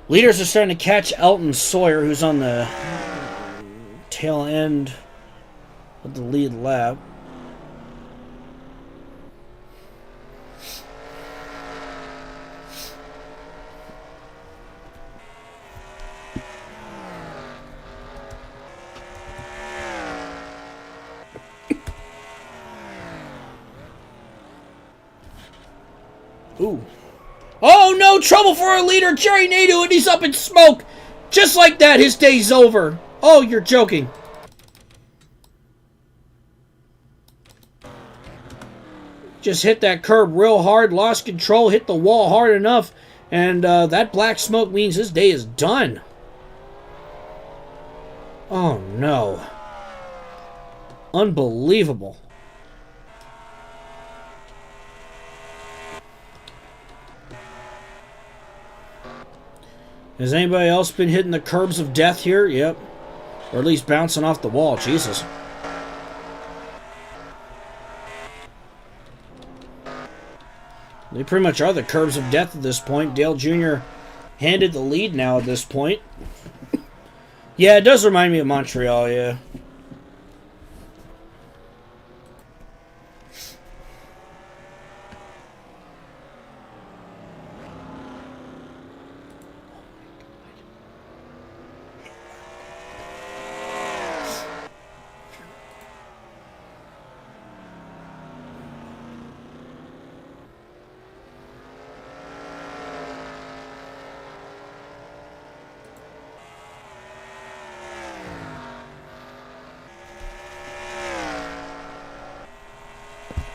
Leaders are starting to catch Elton Sawyer, who's on the tail end of the lead lap. Ooh. Oh, no! Trouble for our leader, Jerry Nadeau, and he's up in smoke! Just like that, his day's over. Oh, you're joking. Just hit that curb real hard, lost control, hit the wall hard enough, and that black smoke means his day is done. Oh, no. Unbelievable. Has anybody else been hitting the curbs of death here? Yep. Or at least bouncing off the wall. Jesus. They pretty much are the curbs of death at this point. Dale Jr. handed the lead now at this point. Yeah, it does remind me of Montreal, yeah.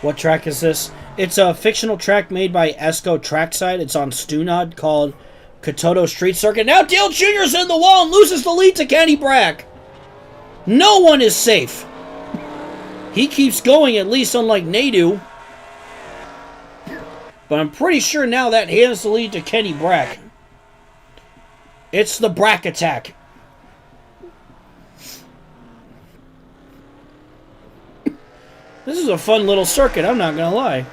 What track is this? It's a fictional track made by Esco Trackside. It's on Stunod called Katoto Street Circuit. Now Dale Jr.'s in the wall and loses the lead to Kenny Brack. No one is safe. He keeps going, at least unlike Nadeau. But I'm pretty sure now that hands the lead to Kenny Brack. It's the Brack attack. This is a fun little circuit, I'm not going to lie.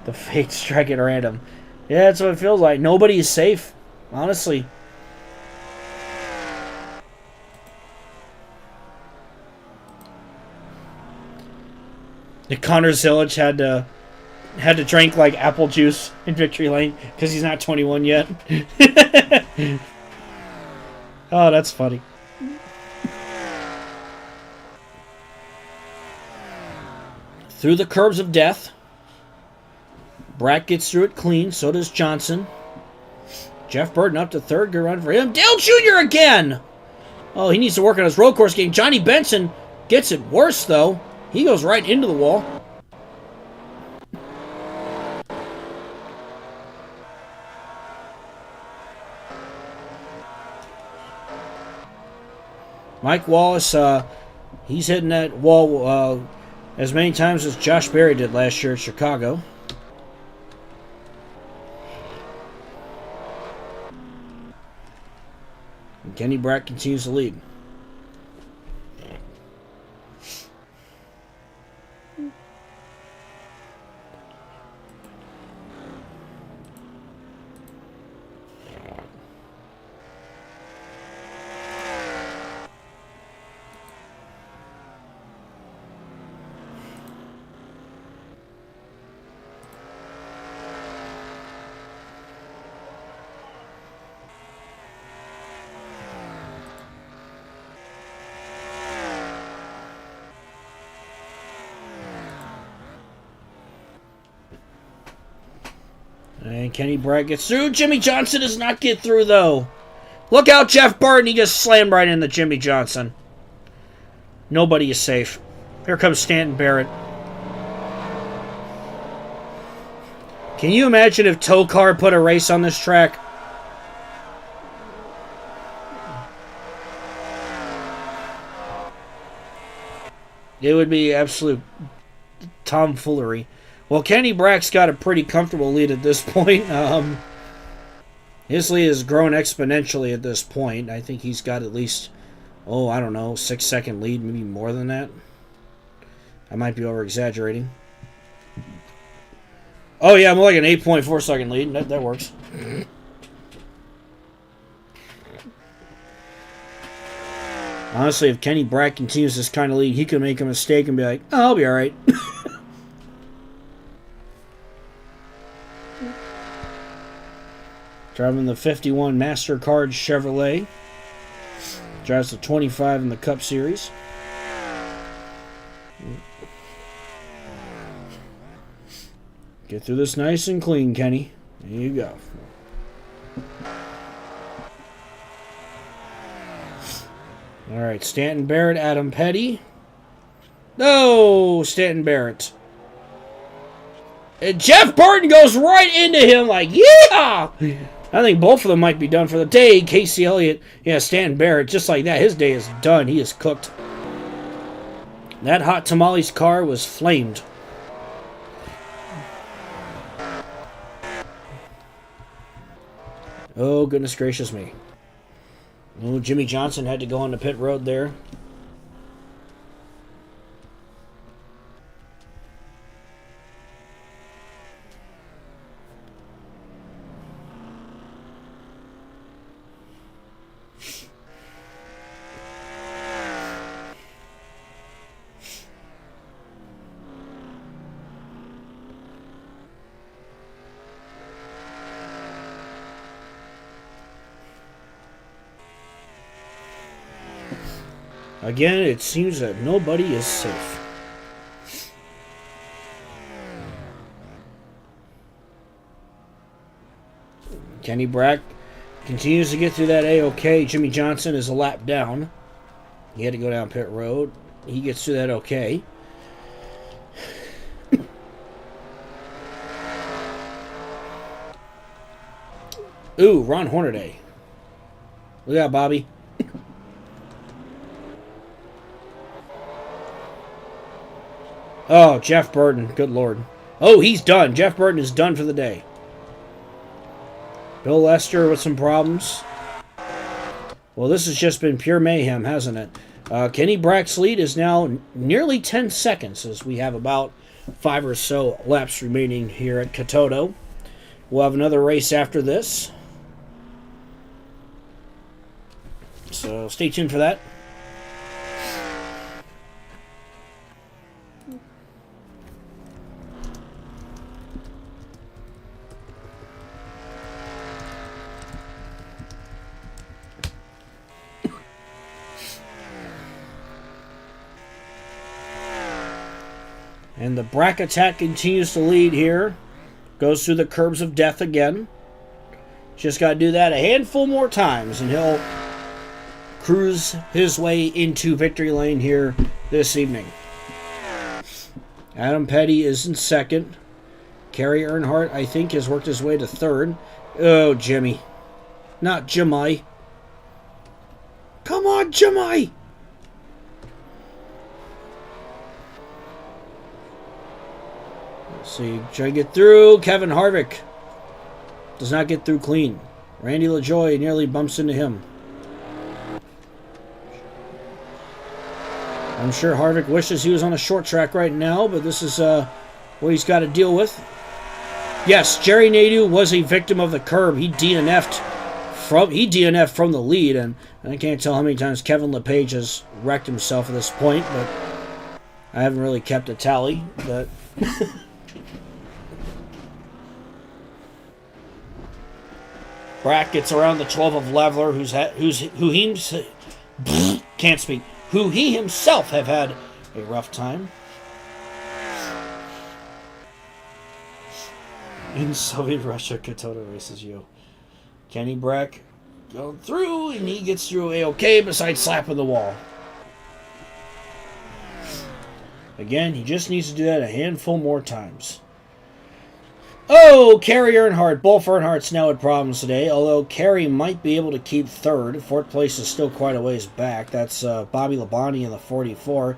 The fate strike at random. Yeah, that's what it feels like. Nobody is safe, honestly. Connor Zilic had to drink like apple juice in Victory Lane because he's not 21 yet. Oh, that's funny. Through the curbs of death. Brack gets through it clean. So does Johnson. Jeff Burton up to third. Good run for him. Dale Jr. again. Oh, he needs to work on his road course game. Johnny Benson gets it worse, though. He goes right into the wall. Mike Wallace, he's hitting that wall as many times as Josh Berry did last year at Chicago. And Kenny Brack continues to lead. And Kenny Brack gets through. Jimmy Johnson does not get through, though. Look out, Jeff Burton. He just slammed right into Jimmy Johnson. Nobody is safe. Here comes Stanton Barrett. Can you imagine if Tow Car put a race on this track? It would be absolute tomfoolery. Well, Kenny Brack's got a pretty comfortable lead at this point. His lead has grown exponentially at this point. I think he's got at least, I don't know, 6-second lead, maybe more than that. I might be over-exaggerating. Oh, yeah, I'm like an 8.4-second lead. That works. Honestly, if Kenny Brack continues this kind of lead, he could make a mistake and be like, I'll be all right. Driving the 51 MasterCard Chevrolet. Drives the 25 in the Cup Series. Get through this nice and clean, Kenny. There you go. All right, Stanton Barrett, Adam Petty. No, Stanton Barrett. And Jeff Burton goes right into him like, yeah! I think both of them might be done for the day. Casey Elliott, Stanton Barrett, just like that. His day is done. He is cooked. That Hot Tamales car was flamed. Oh, goodness gracious me. Oh, Jimmy Johnson had to go on the pit road there. Again, it seems that nobody is safe. Kenny Brack continues to get through that A-OK. Jimmy Johnson is a lap down. He had to go down pit road. He gets through that okay. Ooh, Ron Hornaday. Look out, Bobby. Oh, Jeff Burton. Good Lord. Oh, he's done. Jeff Burton is done for the day. Bill Lester with some problems. Well, this has just been pure mayhem, hasn't it? Kenny Brack's lead is now nearly 10 seconds as we have about 5 or so laps remaining here at Katoto. We'll have another race after this. So stay tuned for that. And the Brack attack continues to lead here. Goes through the curbs of death again. Just got to do that a handful more times, and he'll cruise his way into victory lane here this evening. Adam Petty is in second. Kerry Earnhardt, I think, has worked his way to third. Oh, Jimmy. Not Jimmy. Come on, Jimmy! Let's see. Try to get through. Kevin Harvick does not get through clean. Randy LaJoie nearly bumps into him. I'm sure Harvick wishes he was on a short track right now, but this is what he's got to deal with. Yes, Jerry Nadeau was a victim of the curb. He DNF'd from the lead, and I can't tell how many times Kevin LePage has wrecked himself at this point, but I haven't really kept a tally. But Brack gets around the 12 of Leveler, who he himself have had a rough time. In Soviet Russia, Katona races you. Kenny Brack going through, and he gets through A-OK besides slapping the wall. Again, he just needs to do that a handful more times. Oh, Kerry Earnhardt. Both Earnhardts now had problems today, although Kerry might be able to keep third. Fourth place is still quite a ways back. That's Bobby Labonte in the 44.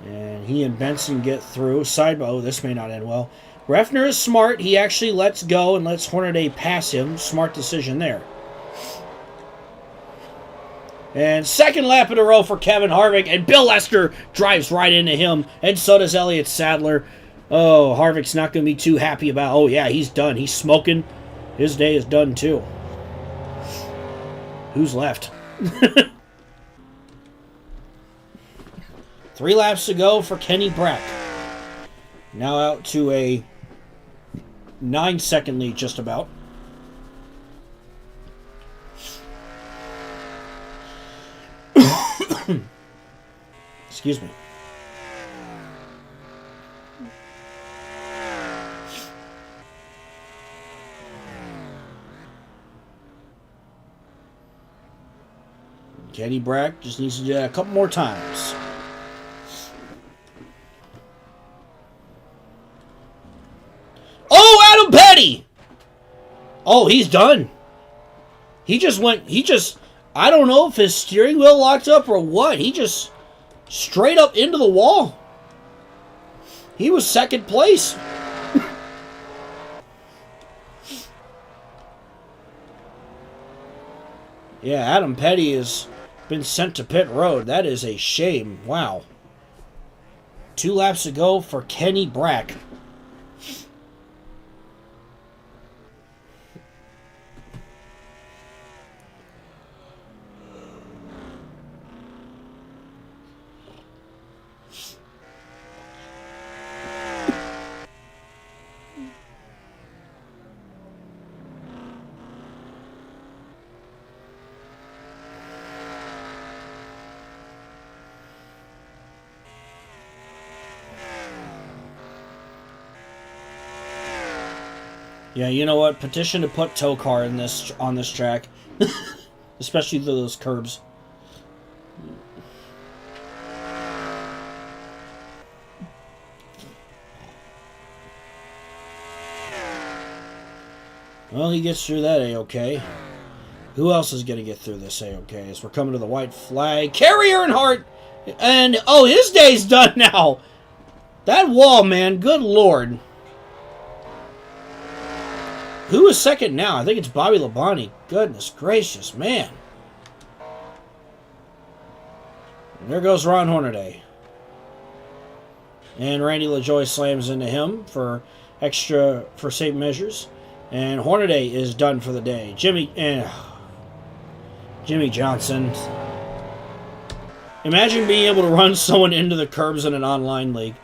And he and Benson get through. Oh, this may not end well. Refner is smart. He actually lets go and lets Hornaday pass him. Smart decision there. And second lap in a row for Kevin Harvick, and Bill Lester drives right into him, and so does Elliott Sadler. Oh, Harvick's not going to be too happy about... Oh, yeah, he's done. He's smoking. His day is done, too. Who's left? 3 laps to go for Kenny Brack. Now out to a 9-second lead, just about. Excuse me. Kenny Brack just needs to do that a couple more times. Oh, Adam Petty! Oh, he's done. He just went... I don't know if his steering wheel locked up or what. He just straight up into the wall. He was second place. Yeah, Adam Petty has been sent to pit road. That is a shame. Wow. 2 laps to go for Kenny Brack. Yeah, you know what? Petition to put tow car on this track, especially through those curbs. Well, he gets through that A-OK. Who else is going to get through this A-OK? As we're coming to the white flag. Kerry Earnhardt! And, oh, his day's done now! That wall, man, good lord. Who is second now? I think it's Bobby Labonte. Goodness gracious, man. And there goes Ron Hornaday. And Randy LaJoie slams into him for safe measures. And Hornaday is done for the day. Jimmy Johnson. Imagine being able to run someone into the curbs in an online league.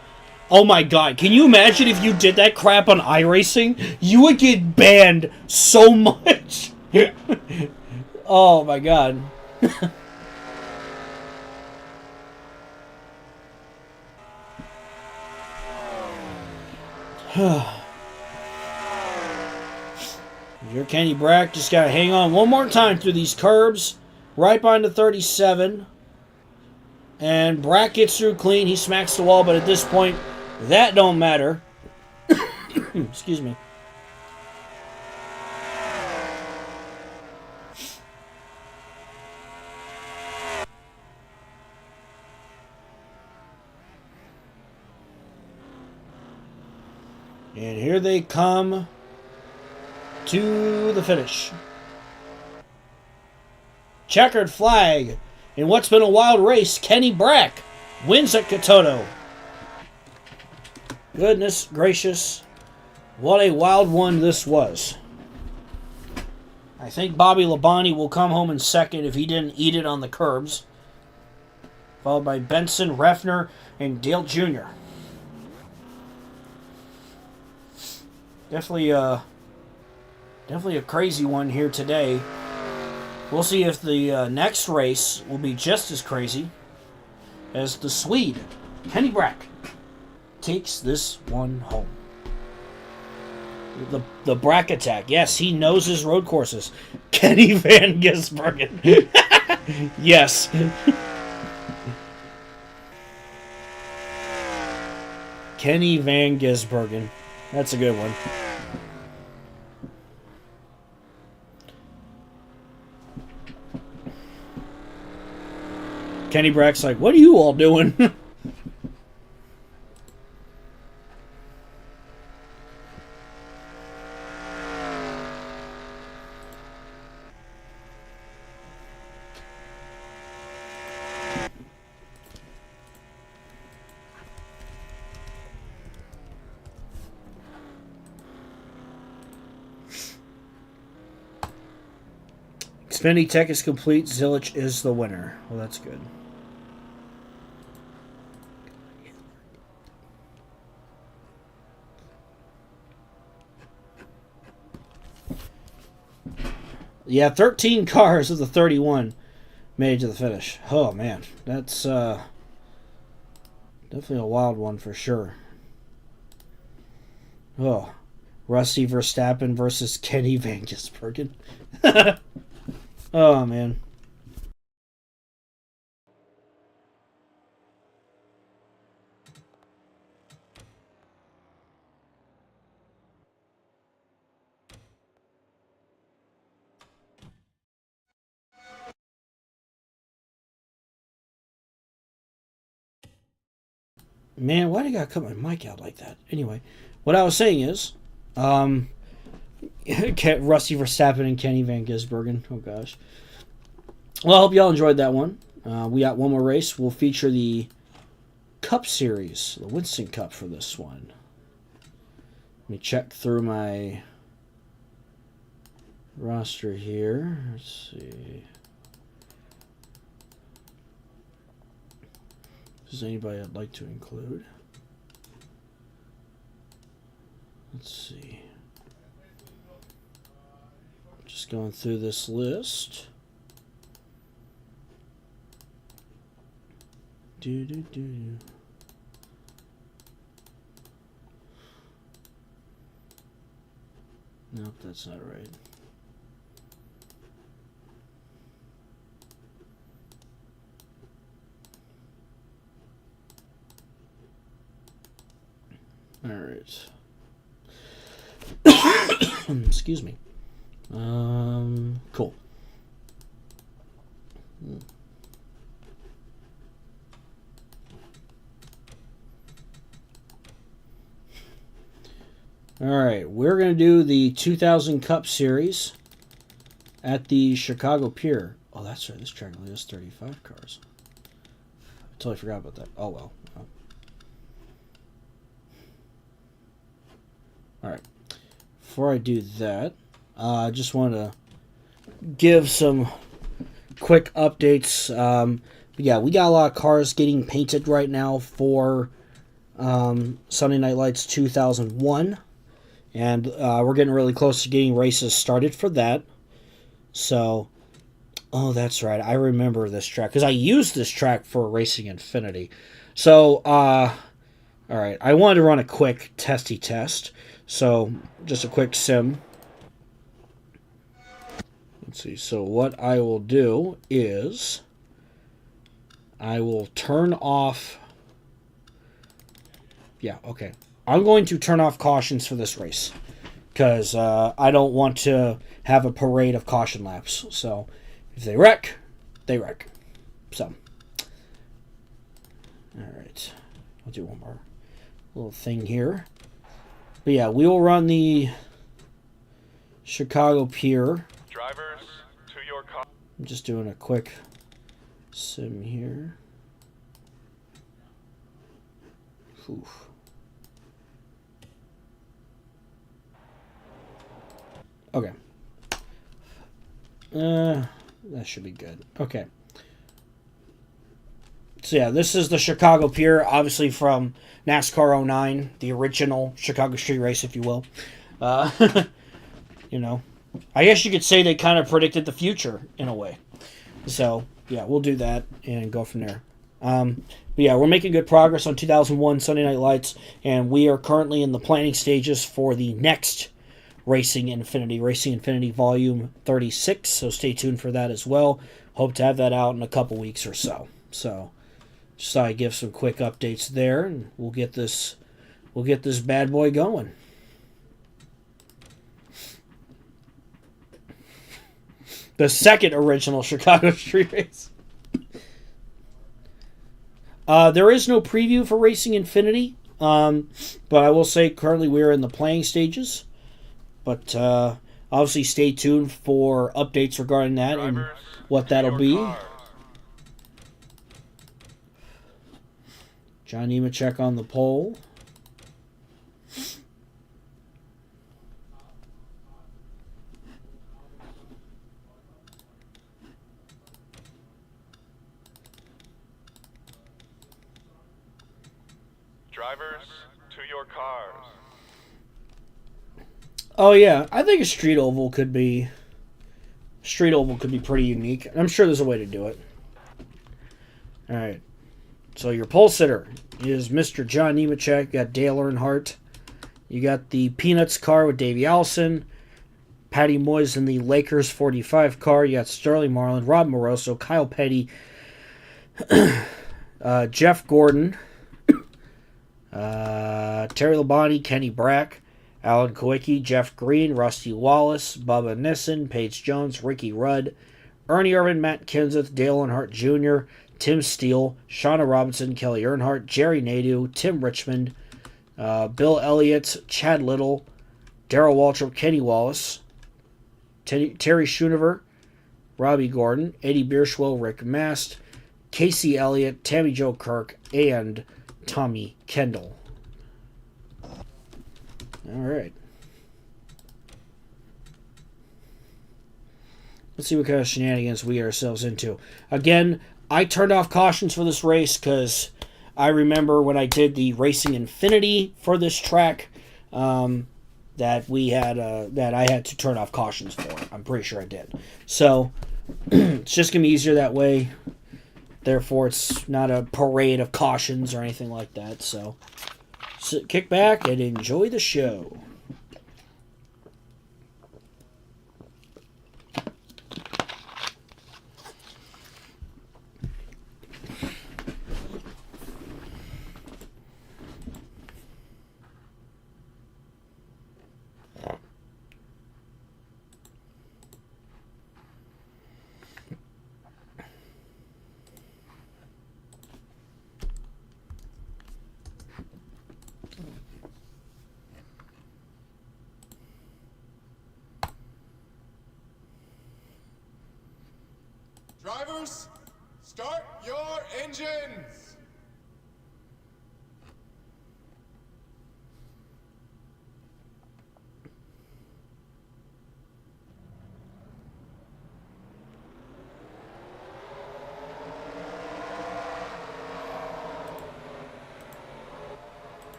Oh my god, can you imagine if you did that crap on iRacing? You would get banned so much. Oh my god. Your Kenny Brack just got to hang on one more time through these curbs. Right behind the 37. And Brack gets through clean. He smacks the wall, but at this point, that don't matter. Excuse me. And here they come to the finish. Checkered flag. In what's been a wild race, Kenny Brack wins at Katoto. Goodness gracious. What a wild one this was. I think Bobby Labonte will come home in second if he didn't eat it on the curbs. Followed by Benson, Refner, and Dale Jr. Definitely a crazy one here today. We'll see if the next race will be just as crazy as the Swede, Kenny Brack, takes this one home. The Brack attack. Yes, he knows his road courses. Kenny Van Gisbergen. Yes. Kenny Van Gisbergen. That's a good one. Kenny Brack's like, what are you all doing? Xfinity Tech is complete. Zilich is the winner. Well, that's good. Yeah, 13 cars of the 31 made it to the finish. Oh, man. That's definitely a wild one for sure. Oh, Rusty Verstappen versus Kenny Van Gisbergen. Oh, man. Man, why do you gotta cut my mic out like that? Anyway, what I was saying is, Rusty Verstappen and Kenny Van Gisbergen. Oh gosh. Well, I hope y'all enjoyed that one. We got one more race. We'll feature the Cup Series, the Winston Cup for this one. Let me check through my roster here. Let's see. If there's anybody I'd like to include. Let's see. Just going through this list. Nope, that's not right. All right. Excuse me. Cool. All right, we're going to do the 2000 Cup Series at the Chicago Pier. Oh, that's right. This track only has 35 cars. I totally forgot about that. Oh, well. Oh. All right. Before I do that, I just want to give some quick updates. Yeah, we got a lot of cars getting painted right now for Sunday Night Lights 2001. And we're getting really close to getting races started for that. So, oh, that's right. I remember this track because I used this track for Racing Infinity. So, all right. I wanted to run a quick testy test. So, just a quick sim. Let's see. So what I will do is I will turn off. Yeah, okay. I'm going to turn off cautions for this race because I don't want to have a parade of caution laps. So if they wreck, they wreck. So, all right. I'll do one more little thing here. But yeah, we will run the Chicago Pier. Drivers, to your car. I'm just doing a quick sim here. Oof. Okay. That should be good. Okay. So yeah, this is the Chicago Pier, obviously from NASCAR 09, the original Chicago Street Race, if you will. You know, I guess you could say they kind of predicted the future in a way. So yeah, we'll do that and go from there. But yeah, we're making good progress on 2001 Sunday Night Lights, and we are currently in the planning stages for the next Racing Infinity Volume 36. So stay tuned for that as well. Hope to have that out in a couple weeks or so. So just thought I'd give some quick updates there, and we'll get this bad boy going. The second original Chicago Street Race. There is no preview for Racing Infinity, but I will say currently we're in the planning stages. But obviously stay tuned for updates regarding that and what that'll be. John Nemechek on the pole. Drivers, to your cars. Oh yeah, I think a street oval could be pretty unique. I'm sure there's a way to do it. All right. So your pole sitter is Mr. John Nemechek. You got Dale Earnhardt. You got the Peanuts car with Davey Allison. Patty Moyes in the Lakers 45 car. You got Sterling Marlin, Rob Moroso, Kyle Petty, Jeff Gordon, Terry Labonte, Kenny Brack, Alan Kowicki, Jeff Green, Rusty Wallace, Bubba Nissen, Paige Jones, Ricky Rudd, Ernie Irvin, Matt Kenseth, Dale Earnhardt Jr., Tim Steele, Shauna Robinson, Kelly Earnhardt, Jerry Nadeau, Tim Richmond, Bill Elliott, Chad Little, Darrell Waltrip, Kenny Wallace, Terry Schoonover, Robbie Gordon, Eddie Bierschwell, Rick Mast, Casey Elliott, Tammy Jo Kirk, and Tommy Kendall. All right. Let's see what kind of shenanigans we get ourselves into. Again, I turned off cautions for this race because I remember when I did the Racing Infinity for this track that I had to turn off cautions for. I'm pretty sure I did. So it's just gonna be easier that way. Therefore, it's not a parade of cautions or anything like that. So kick back and enjoy the show. Drivers, start your engines!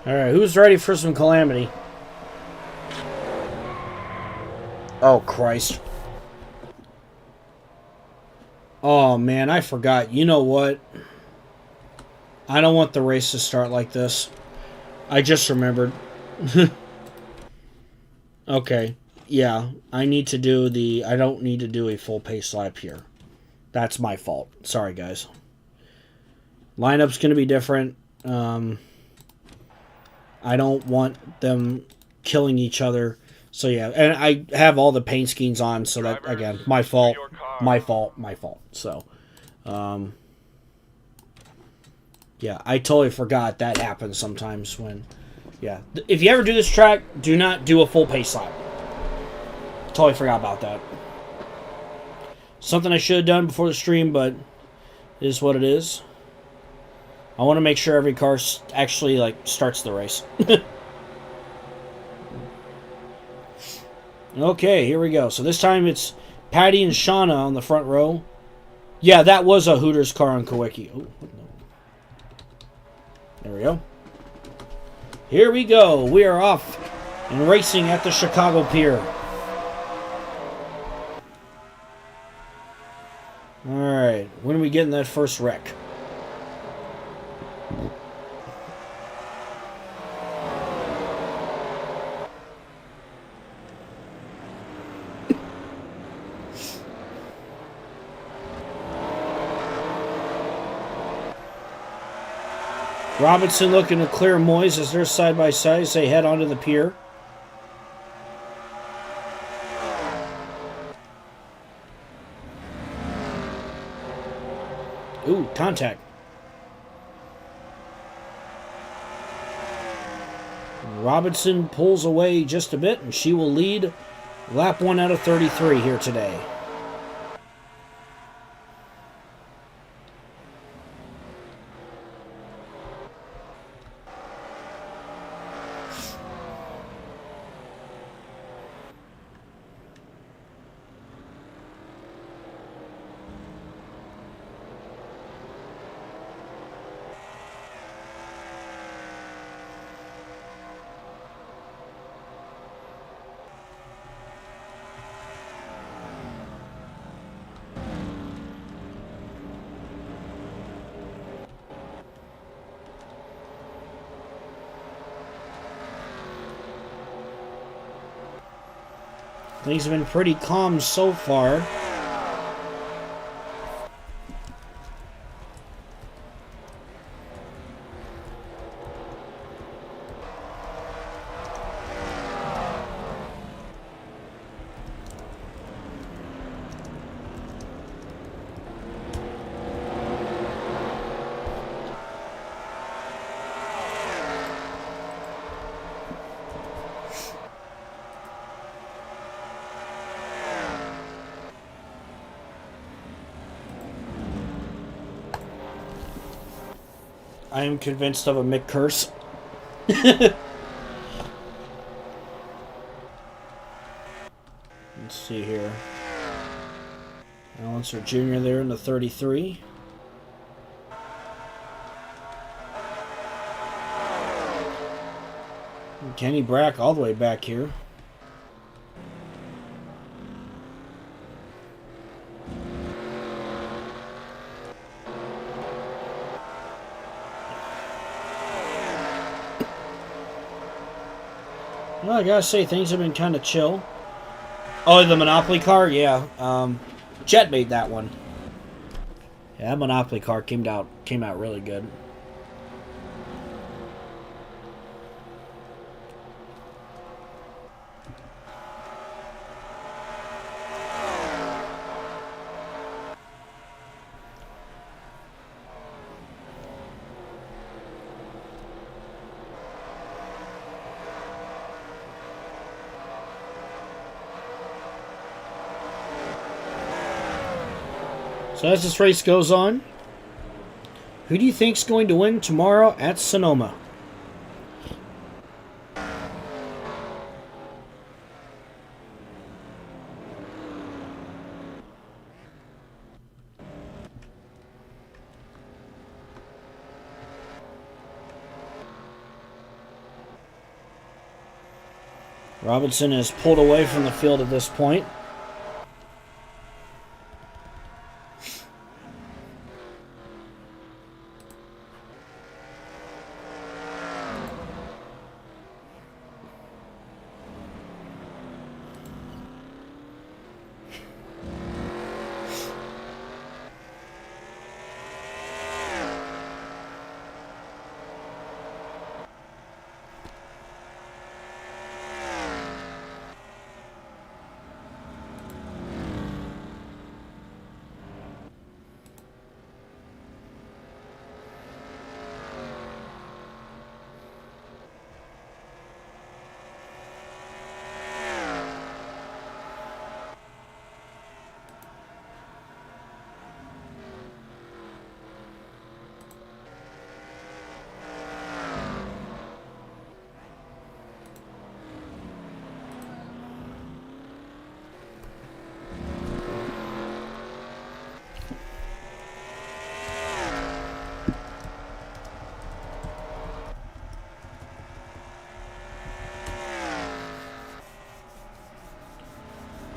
All right, who's ready for some calamity? Oh, Christ. Oh, man, I forgot. You know what? I don't want the race to start like this. I just remembered. Okay. Yeah, I need to do the... I don't need to do a full pace lap here. That's my fault. Sorry, guys. Lineup's going to be different. I don't want them killing each other. So, yeah. And I have all the paint schemes on, so that, again, my fault. My fault. My fault. So, yeah, I totally forgot that happens sometimes when... Yeah. If you ever do this track, do not do a full pace lap. Totally forgot about that. Something I should have done before the stream, but it is what it is. I want to make sure every car actually like starts the race. Okay, here we go. So this time it's Patty and Shauna on the front row. Yeah, that was a Hooters car on Kawiki. Oh, no. There we go. Here we go. We are off and racing at the Chicago Pier. Alright, when are we getting that first wreck? Robinson looking to clear Moyes as they're side by side as they head onto the pier. Ooh, contact. Robinson pulls away just a bit, and she will lead lap 1 out of 33 here today. Things have been pretty calm so far. I am convinced of a Mick curse. Let's see here. Alonso Jr. there in the 33. And Kenny Brack all the way back here. Well, I gotta say, things have been kind of chill. Oh, the Monopoly car? Yeah. Jet made that one. Yeah, that Monopoly car came out really good. So as this race goes on, who do you think's going to win tomorrow at Sonoma? Robinson is pulled away from the field at this point.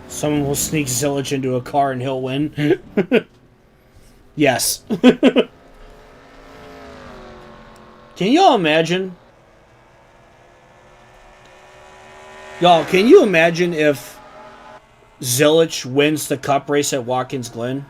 Someone will sneak Zillich into a car and he'll win. Yes. Can y'all imagine? Y'all, can you imagine if Zillich wins the cup race at Watkins Glen?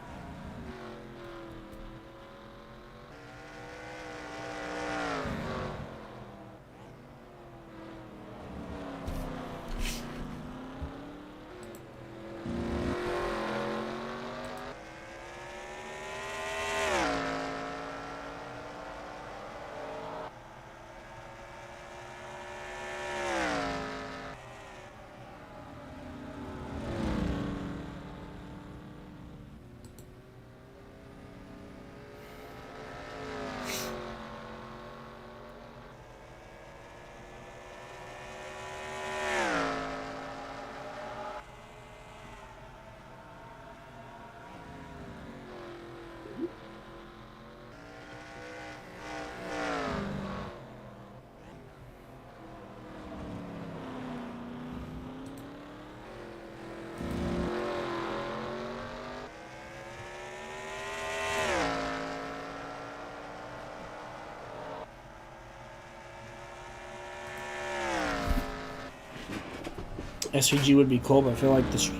SVG would be cool, but I feel like this...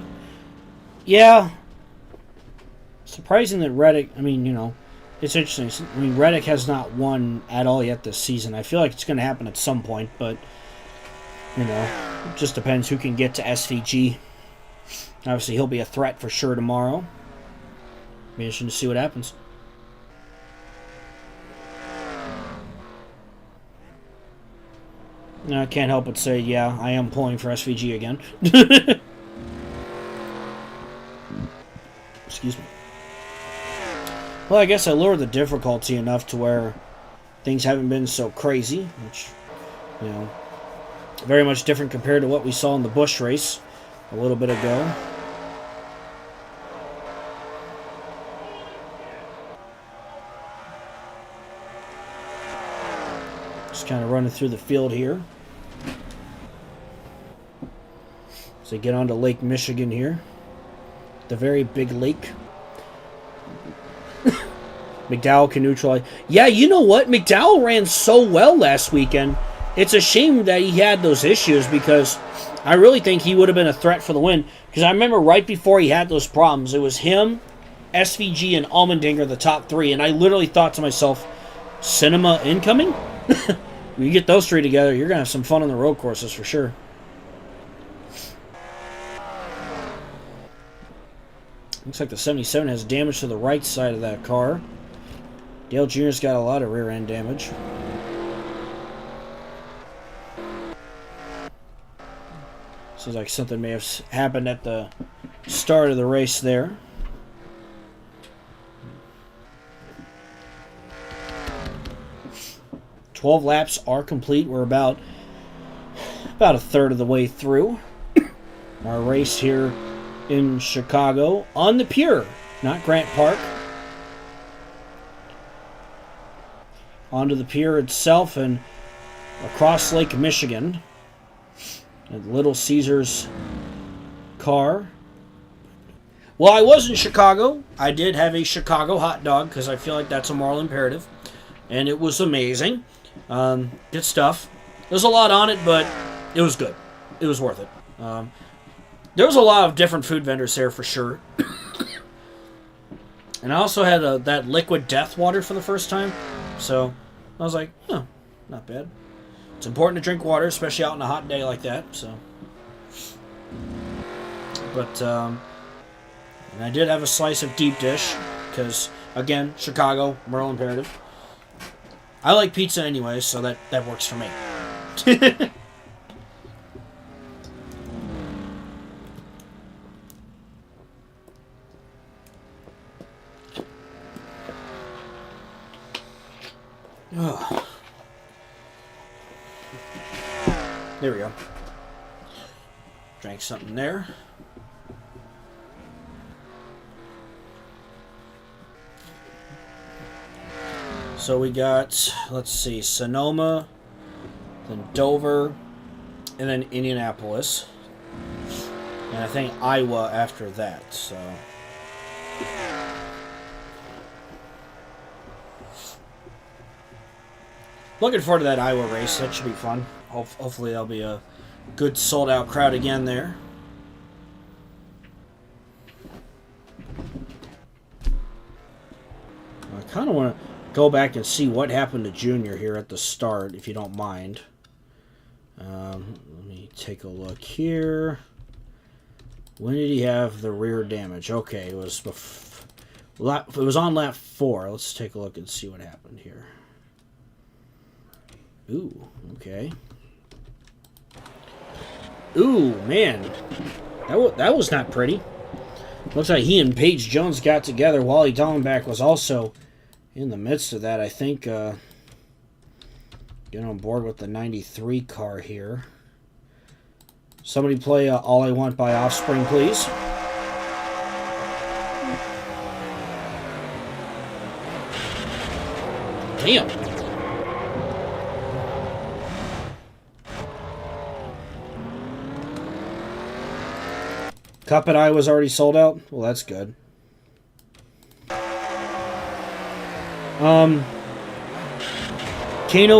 Yeah. Surprising that Reddick... I mean, you know, it's interesting. I mean, Reddick has not won at all yet this season. I feel like it's going to happen at some point, but, you know, it just depends who can get to SVG. Obviously, he'll be a threat for sure tomorrow. Be interesting to see what happens. I can't help but say, yeah, I am pulling for SVG again. Excuse me. Well, I guess I lowered the difficulty enough to where things haven't been so crazy, which, you know, very much different compared to what we saw in the Busch race a little bit ago. Just kind of running through the field here. So get onto Lake Michigan here. The very big lake. McDowell can neutralize. Yeah, you know what? McDowell ran so well last weekend. It's a shame that he had those issues because I really think he would have been a threat for the win. Because I remember right before he had those problems, it was him, SVG, and Allmendinger, the top three. And I literally thought to myself, cinema incoming? When you get those three together, you're going to have some fun on the road courses for sure. Looks like the 77 has damage to the right side of that car. Dale Jr.'s got a lot of rear end damage. Seems like something may have happened at the start of the race there. "12 laps are complete. We're about a third of the way through our race here in Chicago on the Pure, not Grant Park. Onto the Pier itself and across Lake Michigan at Little Caesars car. Well, I was in Chicago. I did have a Chicago hot dog because I feel like that's a moral imperative. And it was amazing. Good stuff. There's a lot on it, but it was good. It was worth it. There was a lot of different food vendors there for sure. And I also had that liquid death water for the first time. So I was like, oh, not bad. It's important to drink water, especially out on a hot day like that. So, but and I did have a slice of deep dish because, again, Chicago, moral imperative. I like pizza anyway, so that works for me. Oh. There we go. Drank something there. So we got, let's see, Sonoma, then Dover, and then Indianapolis. And I think Iowa after that, so... Looking forward to that Iowa race. That should be fun. Hopefully there'll be a good sold-out crowd again there. I kind of want to go back and see what happened to Junior here at the start, if you don't mind. Let me take a look here. When did he have the rear damage? Okay, it was on lap 4. Let's take a look and see what happened here. Ooh, okay. Ooh, man. That was not pretty. Looks like he and Paige Jones got together. Wally Dallenbach was also in the midst of that. I think getting on board with the 93 car here. Somebody play All I Want by Offspring, please. Damn. Cup at Iowa's already sold out? Well, that's good. Kano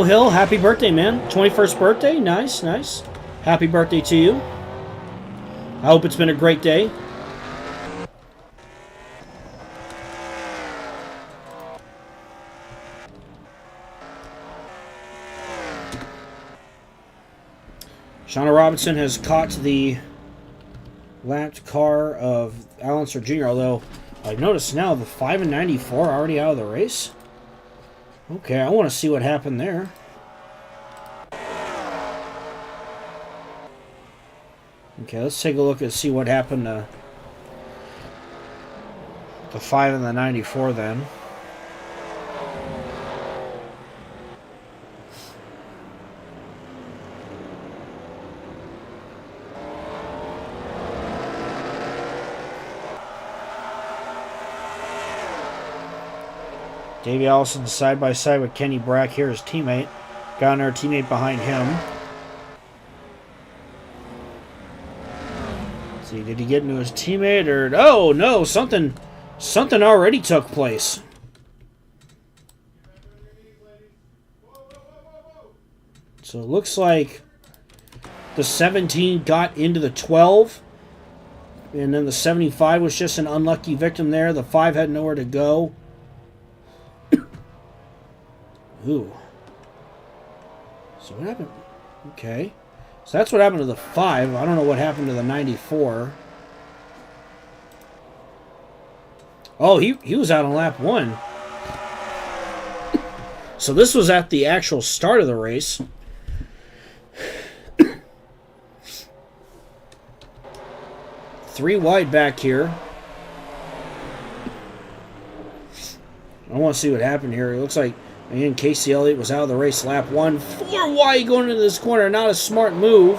Hill, happy birthday, man. 21st birthday? Nice, nice. Happy birthday to you. I hope it's been a great day. Shauna Robinson has caught the lapped car of Alan Sir Jr., although I've noticed now the 5 and 94 are already out of the race. Okay, I want to see what happened there. Okay, let's take a look and see what happened to the 5 and the 94 then. Davey Allison side by side with Kenny Brack here, his teammate. Got another teammate behind him. Let's see, did he get into his teammate or... Oh, no, something already took place. So it looks like the 17 got into the 12. And then the 75 was just an unlucky victim there. The 5 had nowhere to go. Ooh. So what happened? Okay. So that's what happened to the 5. I don't know what happened to the 94. Oh, he was out on lap 1. So this was at the actual start of the race. Three wide back here. I want to see what happened here. It looks like, again, Casey Elliott was out of the race lap 1. 4 wide going into this corner. Not a smart move.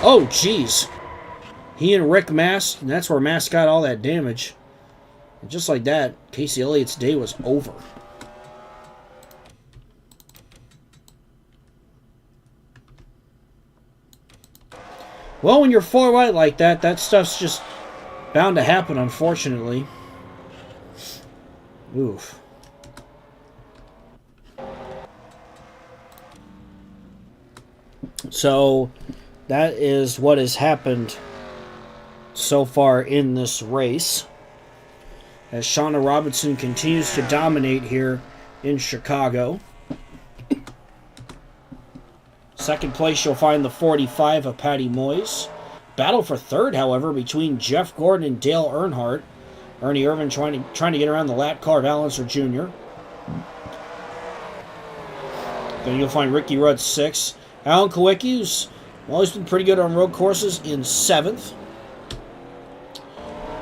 Oh, jeez. He and Rick Mast, and that's where Mast got all that damage. And just like that, Casey Elliott's day was over. Well, when you're 4 wide like that, that stuff's just bound to happen, unfortunately. Oof. So, that is what has happened so far in this race. As Shauna Robinson continues to dominate here in Chicago. Second place, you'll find the 45 of Patty Moyes. Battle for third, however, between Jeff Gordon and Dale Earnhardt. Ernie Irvin trying to get around the lap car of Allenser Jr. Then you'll find Ricky Rudd 6. Alan Kowicki, who's always been pretty good on road courses, in 7th.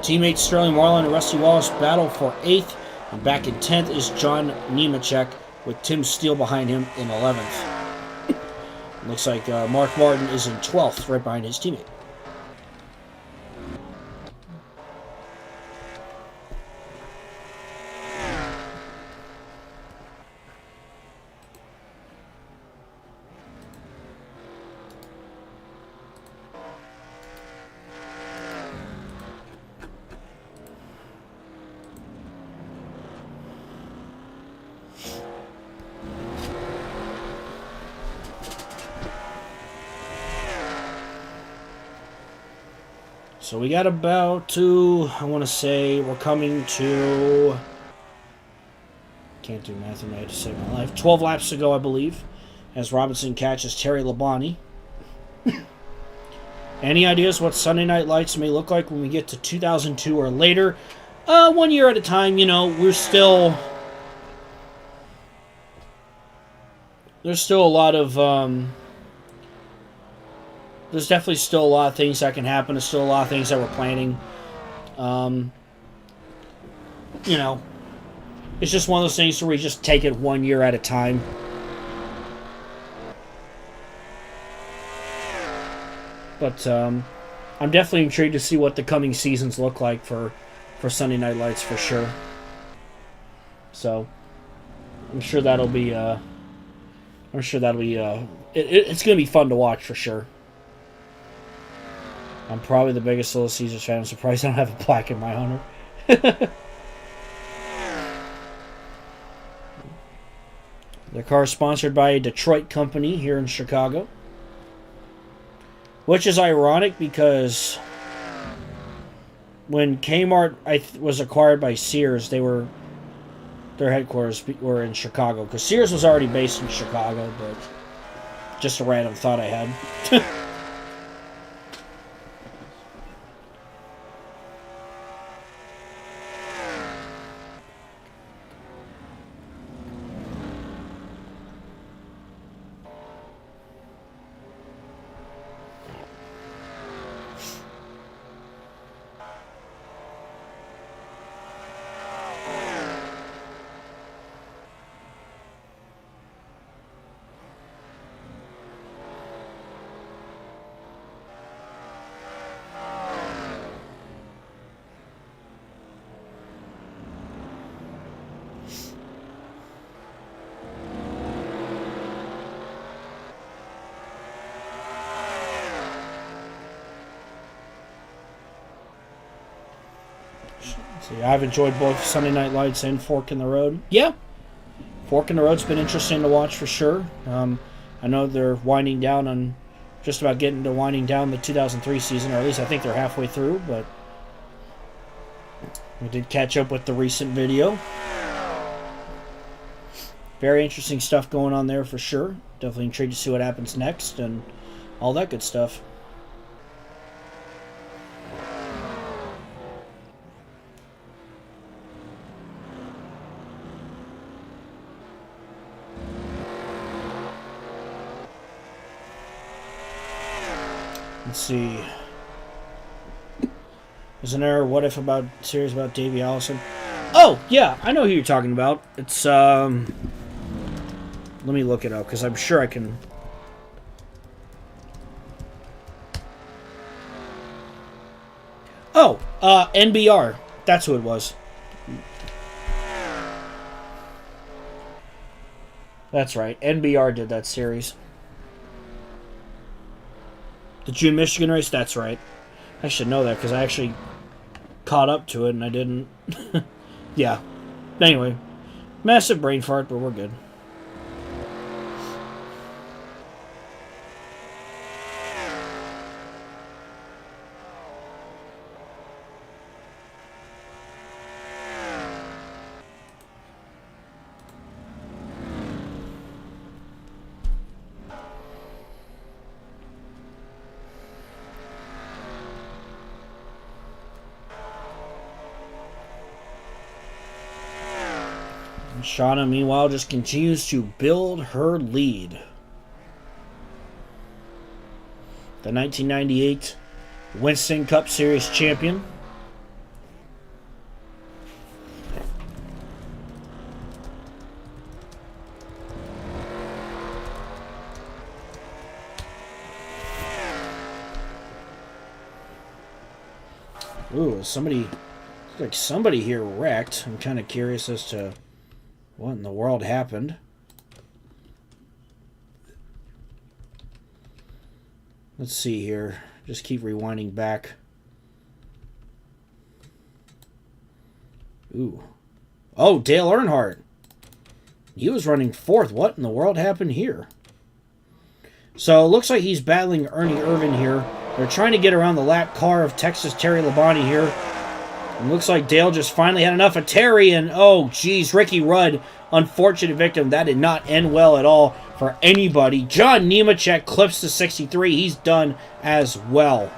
Teammates Sterling Marlin and Rusty Wallace battle for 8th. And back in 10th is John Nemechek with Tim Steele behind him in 11th. Looks like Mark Martin is in 12th, right behind his teammate. So we got about to, I want to say, we're coming to, can't do math in my head to save my life, 12 laps to go, I believe, as Robinson catches Terry Labonte. Any ideas what Sunday Night Lights may look like when we get to 2002 or later? 1 year at a time, you know, we're still, there's still a lot of, there's definitely still a lot of things that can happen. There's still a lot of things that we're planning. You know, it's just one of those things where we just take it 1 year at a time. But I'm definitely intrigued to see what the coming seasons look like for Sunday Night Lights for sure. So I'm sure that'll be it's going to be fun to watch for sure. I'm probably the biggest Little Caesars fan. I'm surprised I don't have a plaque in my honor. The car is sponsored by a Detroit company here in Chicago. Which is ironic because when Kmart was acquired by Sears, their headquarters were in Chicago. Because Sears was already based in Chicago, but just a random thought I had. See, I've enjoyed both Sunday Night Lights and Fork in the Road. Yeah, Fork in the Road's been interesting to watch for sure. I know they're winding down on, just about getting to winding down the 2003 season, or at least I think they're halfway through, but we did catch up with the recent video. Very interesting stuff going on there for sure. Definitely intrigued to see what happens next and all that good stuff. Let's see. Isn't there a What If about series about Davey Allison? Oh, yeah, I know who you're talking about. It's, let me look it up, because I'm sure I can... Oh, NBR. That's who it was. That's right. NBR did that series. The June Michigan race? That's right. I should know that because I actually caught up to it and I didn't. Yeah. Anyway. Massive brain fart, but we're good. Shauna, meanwhile, just continues to build her lead. The 1998 Winston Cup Series champion. Ooh, somebody here wrecked. I'm kind of curious as to what in the world happened. Let's see here. Just keep rewinding back. Ooh. Oh, Dale Earnhardt. He was running fourth. What in the world happened here? So it looks like he's battling Ernie Irvan here. They're trying to get around the lap car of Texas Terry Labonte here. It looks like Dale just finally had enough of Terry, and oh, geez, Ricky Rudd, unfortunate victim. That did not end well at all for anybody. John Nemechek clips the 63. He's done as well.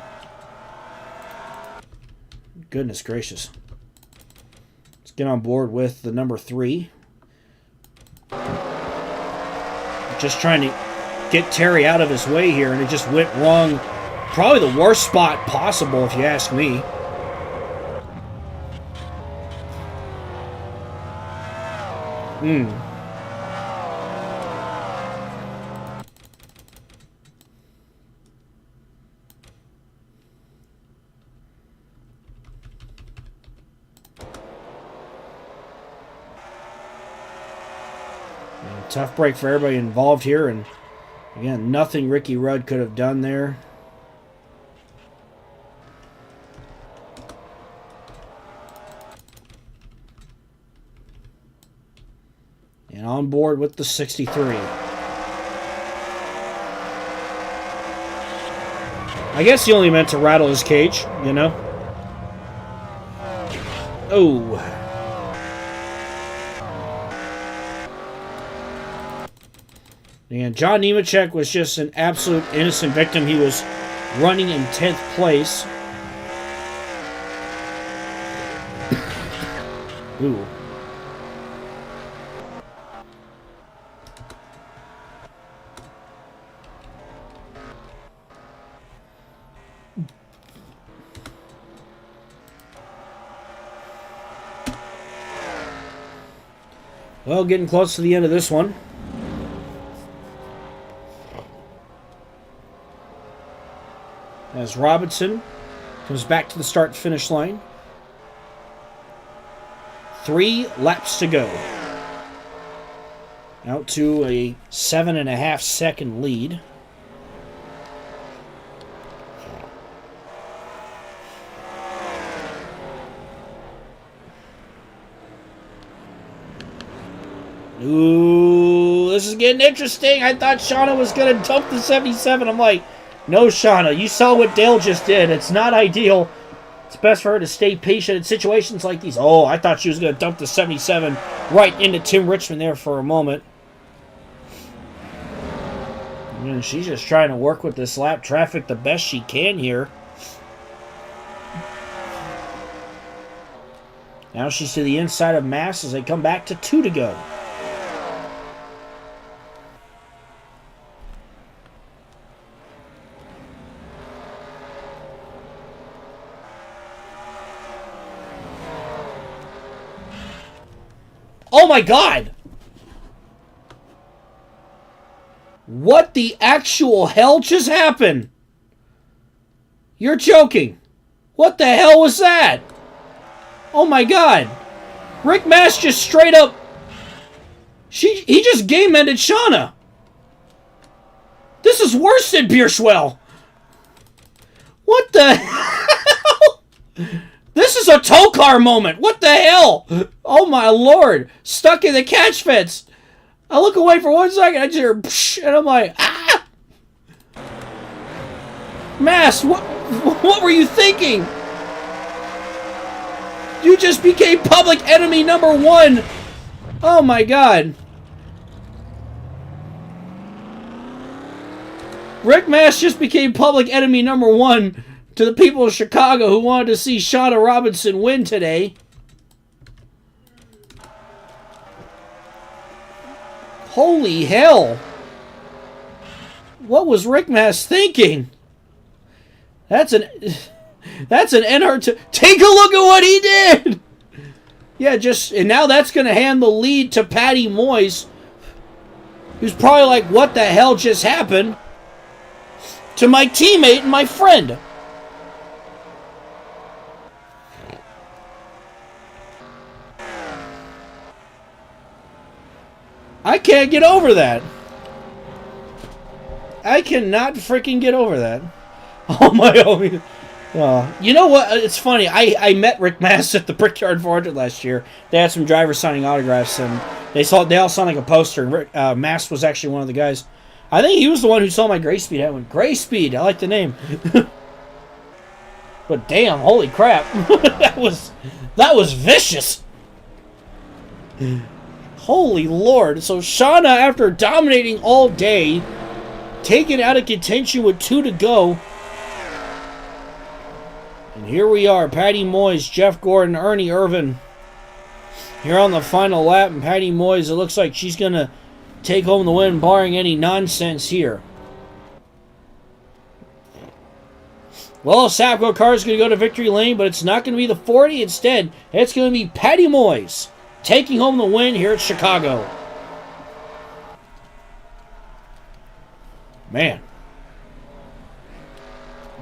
Goodness gracious. Let's get on board with the number 3. Just trying to get Terry out of his way here, and it just went wrong. Probably the worst spot possible, if you ask me. Tough break for everybody involved here, and again, nothing Ricky Rudd could have done there. And on board with the 63. I guess he only meant to rattle his cage, you know? Oh. And John Nemechek was just an absolute innocent victim. He was running in 10th place. Ooh. Well, getting close to the end of this one. As Robinson comes back to the start-finish line. 3 laps to go. Out to a 7.5-second lead. Ooh, this is getting interesting. I thought Shauna was going to dump the 77. I'm like, no, Shauna, you saw what Dale just did. It's not ideal. It's best for her to stay patient in situations like these. Oh, I thought she was going to dump the 77 right into Tim Richmond there for a moment. And she's just trying to work with this lap traffic the best she can here. Now she's to the inside of Mass as they come back to 2 to go. Oh my God! What the actual hell just happened? You're joking. What the hell was that? Oh my God. Rick Mast just straight up... He just game-ended Shauna. This is worse than Bierschwell. What the hell? This is a tow car moment. What the hell? Oh my Lord. Stuck in the catch fence. I look away for 1 second. I just hear psh, and I'm like, ah! Mass, what were you thinking? You just became public enemy number 1. Oh my God. Rick Mast just became public enemy number 1 to the people of Chicago who wanted to see Shauna Robinson win today. Holy hell. What was Rick Mast thinking? That's an NR. Take a look at what he did. Yeah, and now that's going to hand the lead to Patty Moyes, who's probably like, what the hell just happened to my teammate and my friend? I can't get over that. I cannot freaking get over that. Oh my God. You know what? It's funny. I met Rick Mast at the Brickyard 400 last year. They had some drivers signing autographs, and they all signed like a poster. And Rick, Mast was actually one of the guys. I think he was the one who saw my Gray Speed. I went, Gray Speed. I like the name. But damn, holy crap. that was vicious. Holy Lord. So Shauna, after dominating all day, taken out of contention with 2 to go. And here we are, Patty Moyes, Jeff Gordon, Ernie Irvin. Here on the final lap, and Patty Moyes, it looks like she's going to take home the win, barring any nonsense here. Well, Sapco car is going to go to victory lane, but it's not going to be the 40. Instead, it's going to be Patty Moyes taking home the win here at Chicago. Man.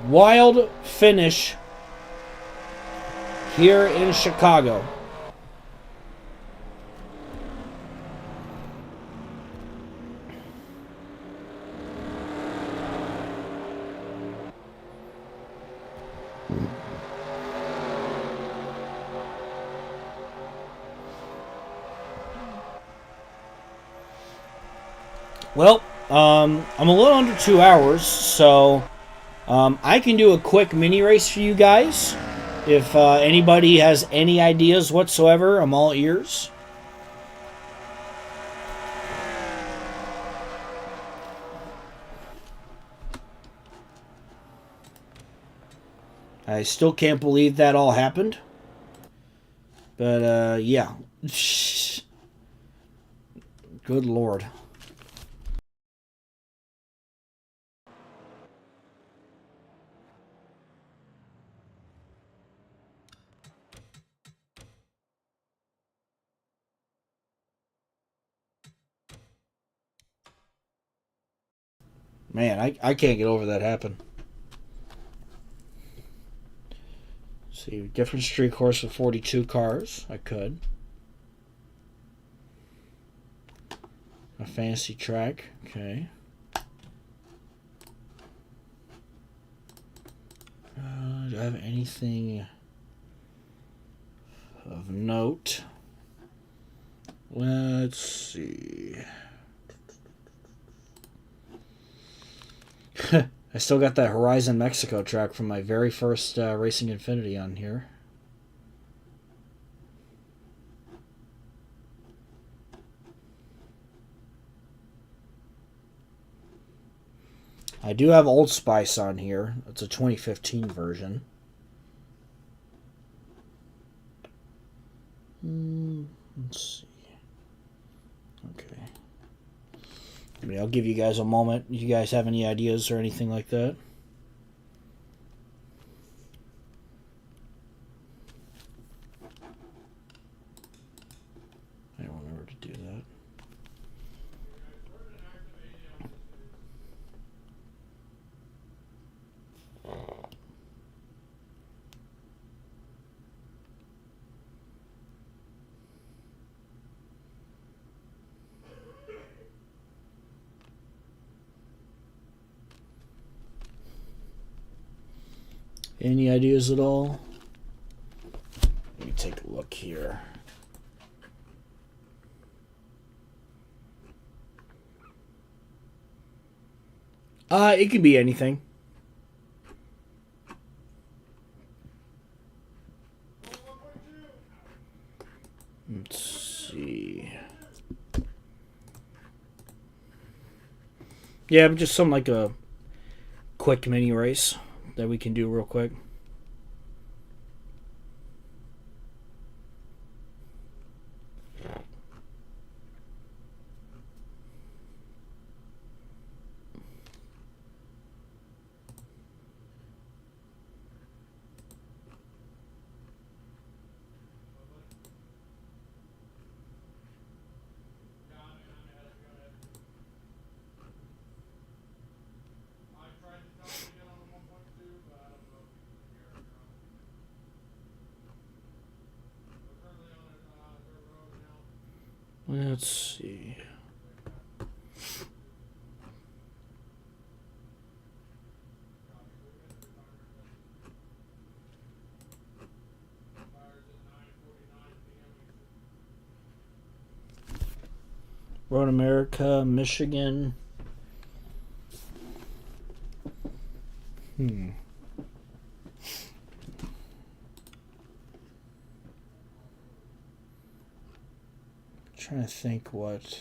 Wild finish here in Chicago. Well, I'm a little under 2 hours, so I can do a quick mini race for you guys. If anybody has any ideas whatsoever, I'm all ears. I still can't believe that all happened. But, yeah. Good Lord. Man, I can't get over that happen. See, different street course with 42 cars. I could. A fantasy track. Okay. Do I have anything of note? Let's see. I still got that Horizon Mexico track from my very first Racing Infinity on here. I do have Old Spice on here. It's a 2015 version. Let's see. Okay. I mean, I'll give you guys a moment. You guys have any ideas or anything like that? I don't remember to do that. Any ideas at all? Let me take a look here. It can be anything. Let's see. Yeah, but just something like a quick mini race that we can do real quick. Let's see. Road America, Michigan. trying to think what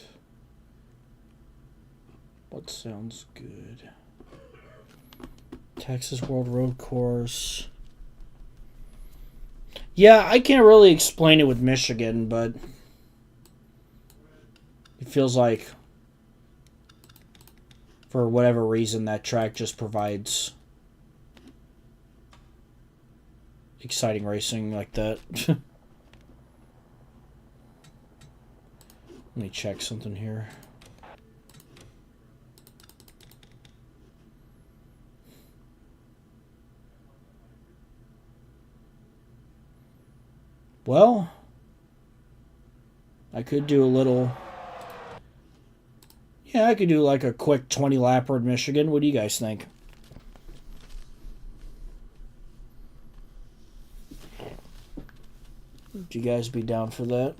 sounds good. Texas World Road Course. Yeah, I can't really explain it with Michigan, but it feels like for whatever reason that track just provides exciting racing like that. Let me check something here. Well, I could do a little... Yeah, I could do like a quick 20-lapper in Michigan. What do you guys think? Would you guys be down for that?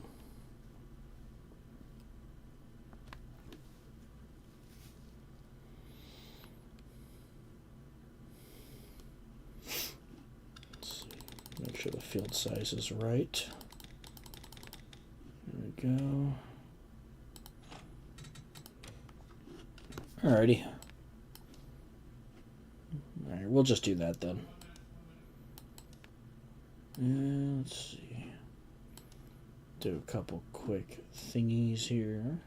Make sure the field size is right. There we go. Alrighty. Alright, we'll just do that then. And let's see. Do a couple quick thingies here.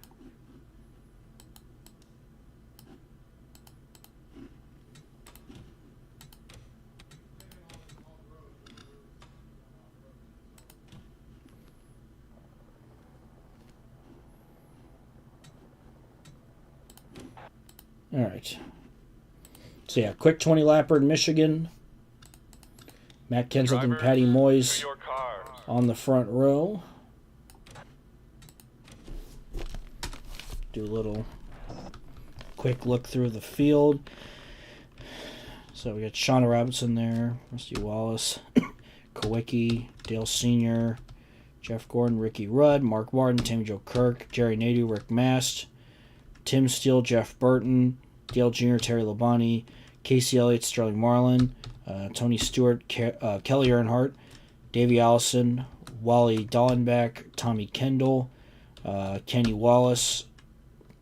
All right. So yeah, quick 20-lapper in Michigan. Matt Kenseth and Patty Moyes on the front row. Do a little quick look through the field. So we got Shauna Robinson there, Rusty Wallace, Kowicki, Dale Sr., Jeff Gordon, Ricky Rudd, Mark Martin, Tammy Jo Kirk, Jerry Nadeau, Rick Mast, Tim Steele, Jeff Burton, Dale Jr., Terry Labonte, Casey Elliott, Sterling Marlin, Tony Stewart, Kelly Earnhardt, Davey Allison, Wally Dallenbach, Tommy Kendall, Kenny Wallace,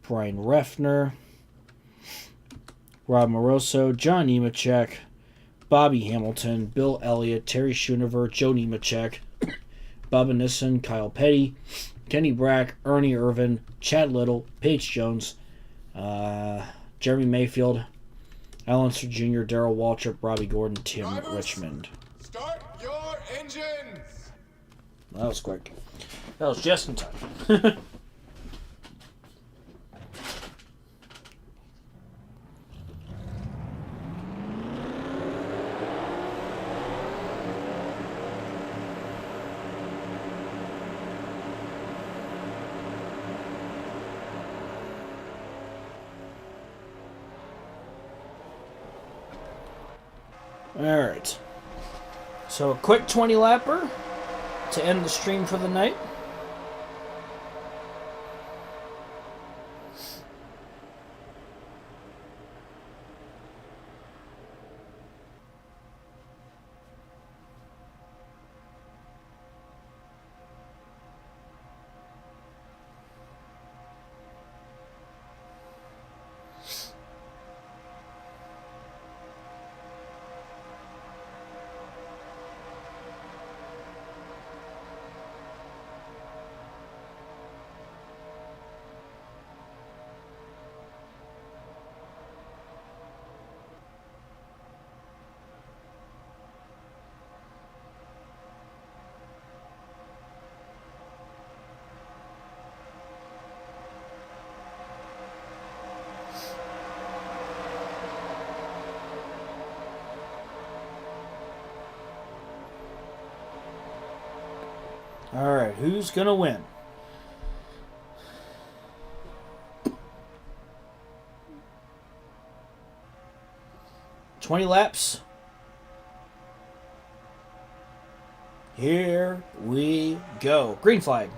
Brian Reffner, Rob Moroso, John Nemechek, Bobby Hamilton, Bill Elliott, Terry Schoonover, Joe Nemechek, Bubba Nissen, Kyle Petty, Kenny Brack, Ernie Irvin, Chad Little, Paige Jones, Jeremy Mayfield, Alan Sir Jr., Darrell Waltrip, Robbie Gordon, Tim Drivers, Richmond. Start your engines! That was quick. That was just in time. Alright. So a quick 20-lapper to end the stream for the night. Alright, who's going to win? $20 laps. Here we go. Green flag.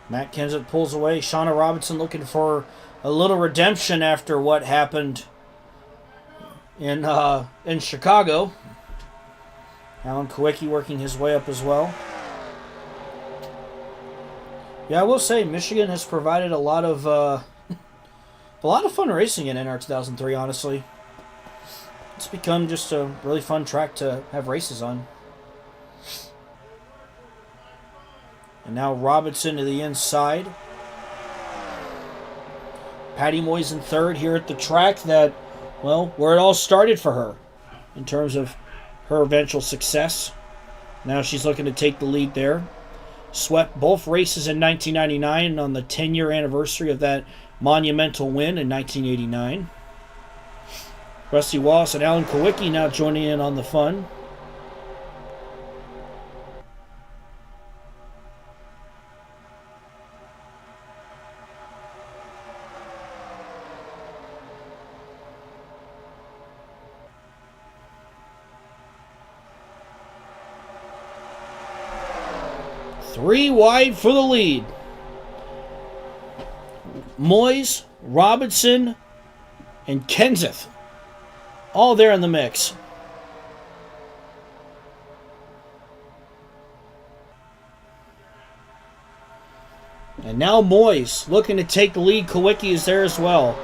Matt Kenseth pulls away. Shauna Robinson looking for a little redemption after what happened in Chicago. Alan Kwiecki working his way up as well. Yeah, I will say Michigan has provided a lot of fun racing in NR 2003. Honestly, it's become just a really fun track to have races on. And now Robinson to the inside. Patty Moyes in third here at the track that, well, where it all started for her in terms of her eventual success. Now she's looking to take the lead there. Swept both races in 1999 on the 10-year anniversary of that monumental win in 1989. Rusty Wallace and Alan Kwiecki now joining in on the fun. Three wide for the lead. Moyes, Robinson, and Kenseth. All there in the mix. And now Moyes looking to take the lead. Kwiecki is there as well.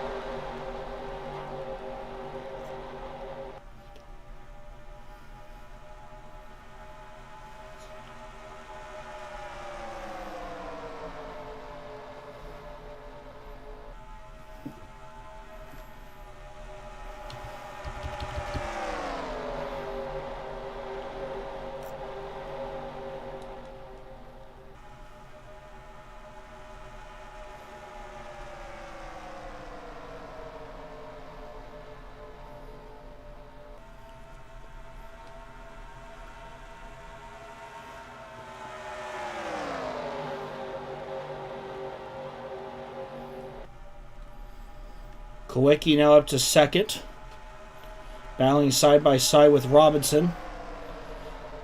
Kwiecki now up to second. Battling side by side with Robinson.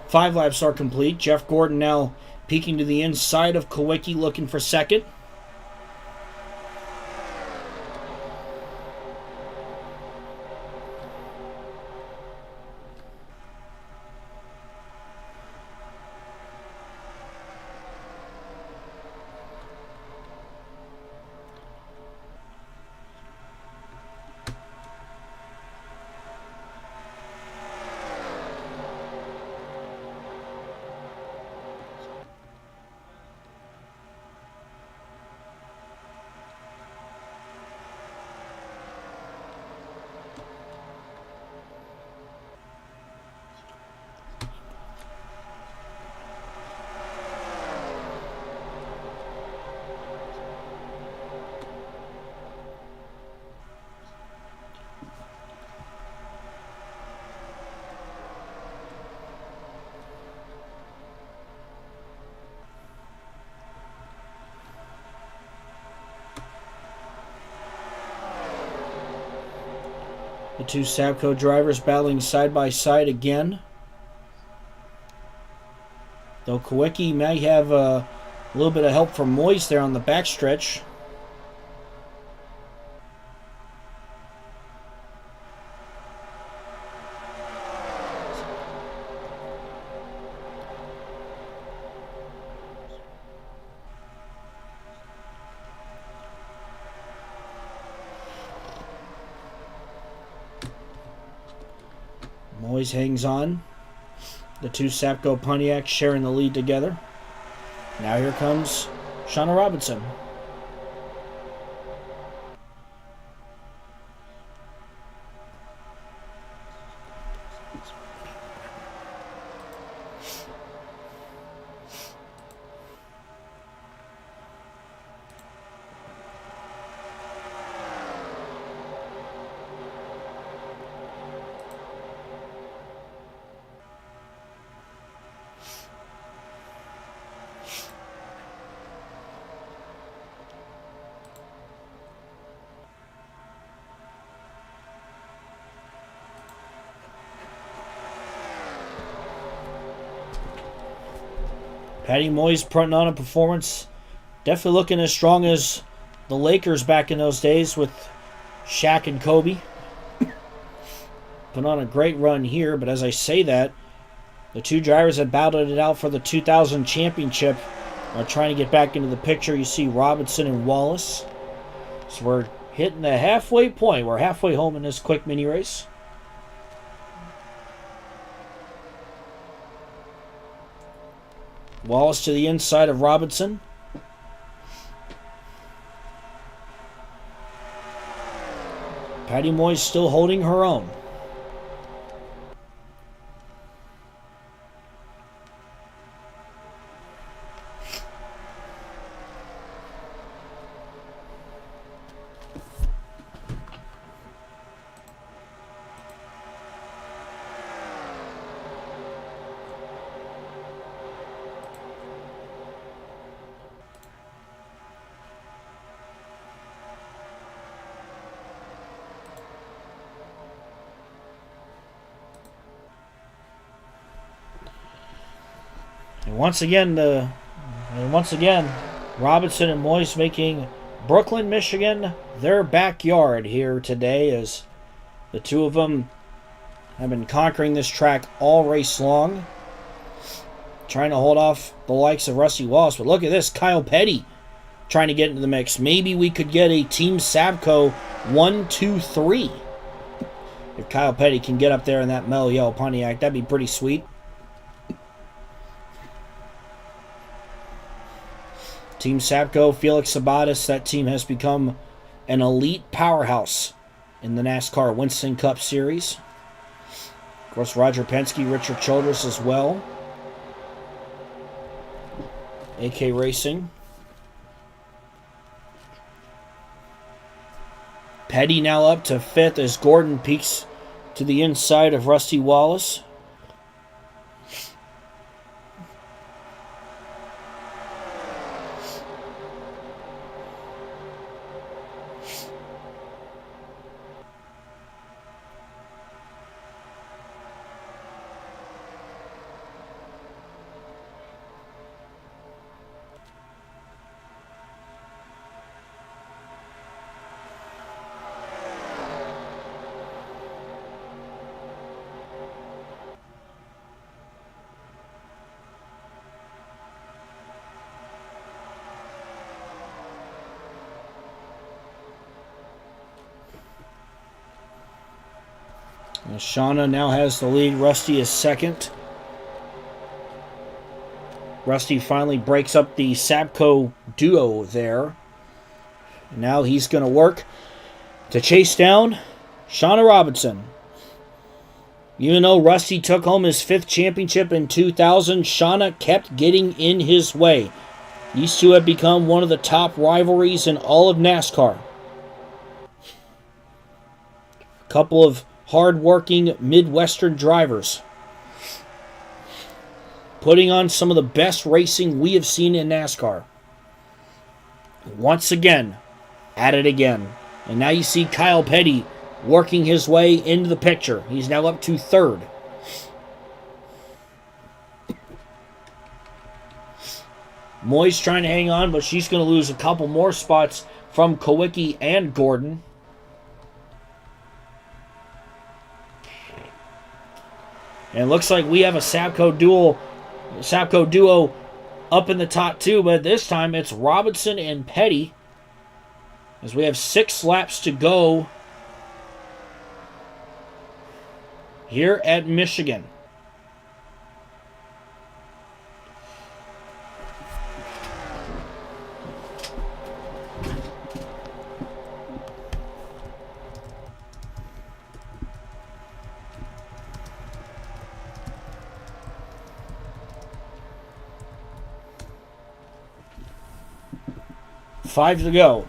5 laps are complete. Jeff Gordon now peeking to the inside of Kwiecki looking for second. The two Sabco drivers battling side by side again. Though Kwiecki may have a little bit of help from Moyes there on the backstretch. Moyes hangs on. The two Sapco Pontiacs sharing the lead together. Now here comes Shauna Robinson. Patty Moyes putting on a performance Definitely looking as strong as the Lakers back in those days with Shaq and Kobe. Put on a great run here, but as I say that, the two drivers that battled it out for the 2000 championship are trying to get back into the picture. You see Robinson and Wallace. So we're hitting the halfway point. We're halfway home in this quick mini race. Wallace to the inside of Robinson. Patty Moyes still holding her own. And once again, Robinson and Moyes making Brooklyn, Michigan, their backyard here today, as the two of them have been conquering this track all race long, trying to hold off the likes of Rusty Wallace. But look at this, Kyle Petty trying to get into the mix. Maybe we could get a Team Sabco 1, 2, 3. If Kyle Petty can get up there in that mellow yellow Pontiac, that'd be pretty sweet. Team Sabco, Felix Sabates, that team has become an elite powerhouse in the NASCAR Winston Cup Series. Of course, Roger Penske, Richard Childress as well. AK Racing. Petty now up to 5th as Gordon peeks to the inside of Rusty Wallace. Shauna now has the lead. Rusty is second. Rusty finally breaks up the Sabco duo there. And now he's going to work to chase down Shauna Robinson. Even though Rusty took home his 5th championship in 2000, Shauna kept getting in his way. These two have become one of the top rivalries in all of NASCAR. A couple of hard-working Midwestern drivers putting on some of the best racing we have seen in NASCAR. Once again, at it again. And now you see Kyle Petty working his way into the picture. He's now up to 3rd. Moyes trying to hang on, but she's going to lose a couple more spots from Kowicki and Gordon. And it looks like we have a Sabco duo up in the top 2, but this time it's Robinson and Petty, as we have 6 laps to go here at Michigan. Five to go.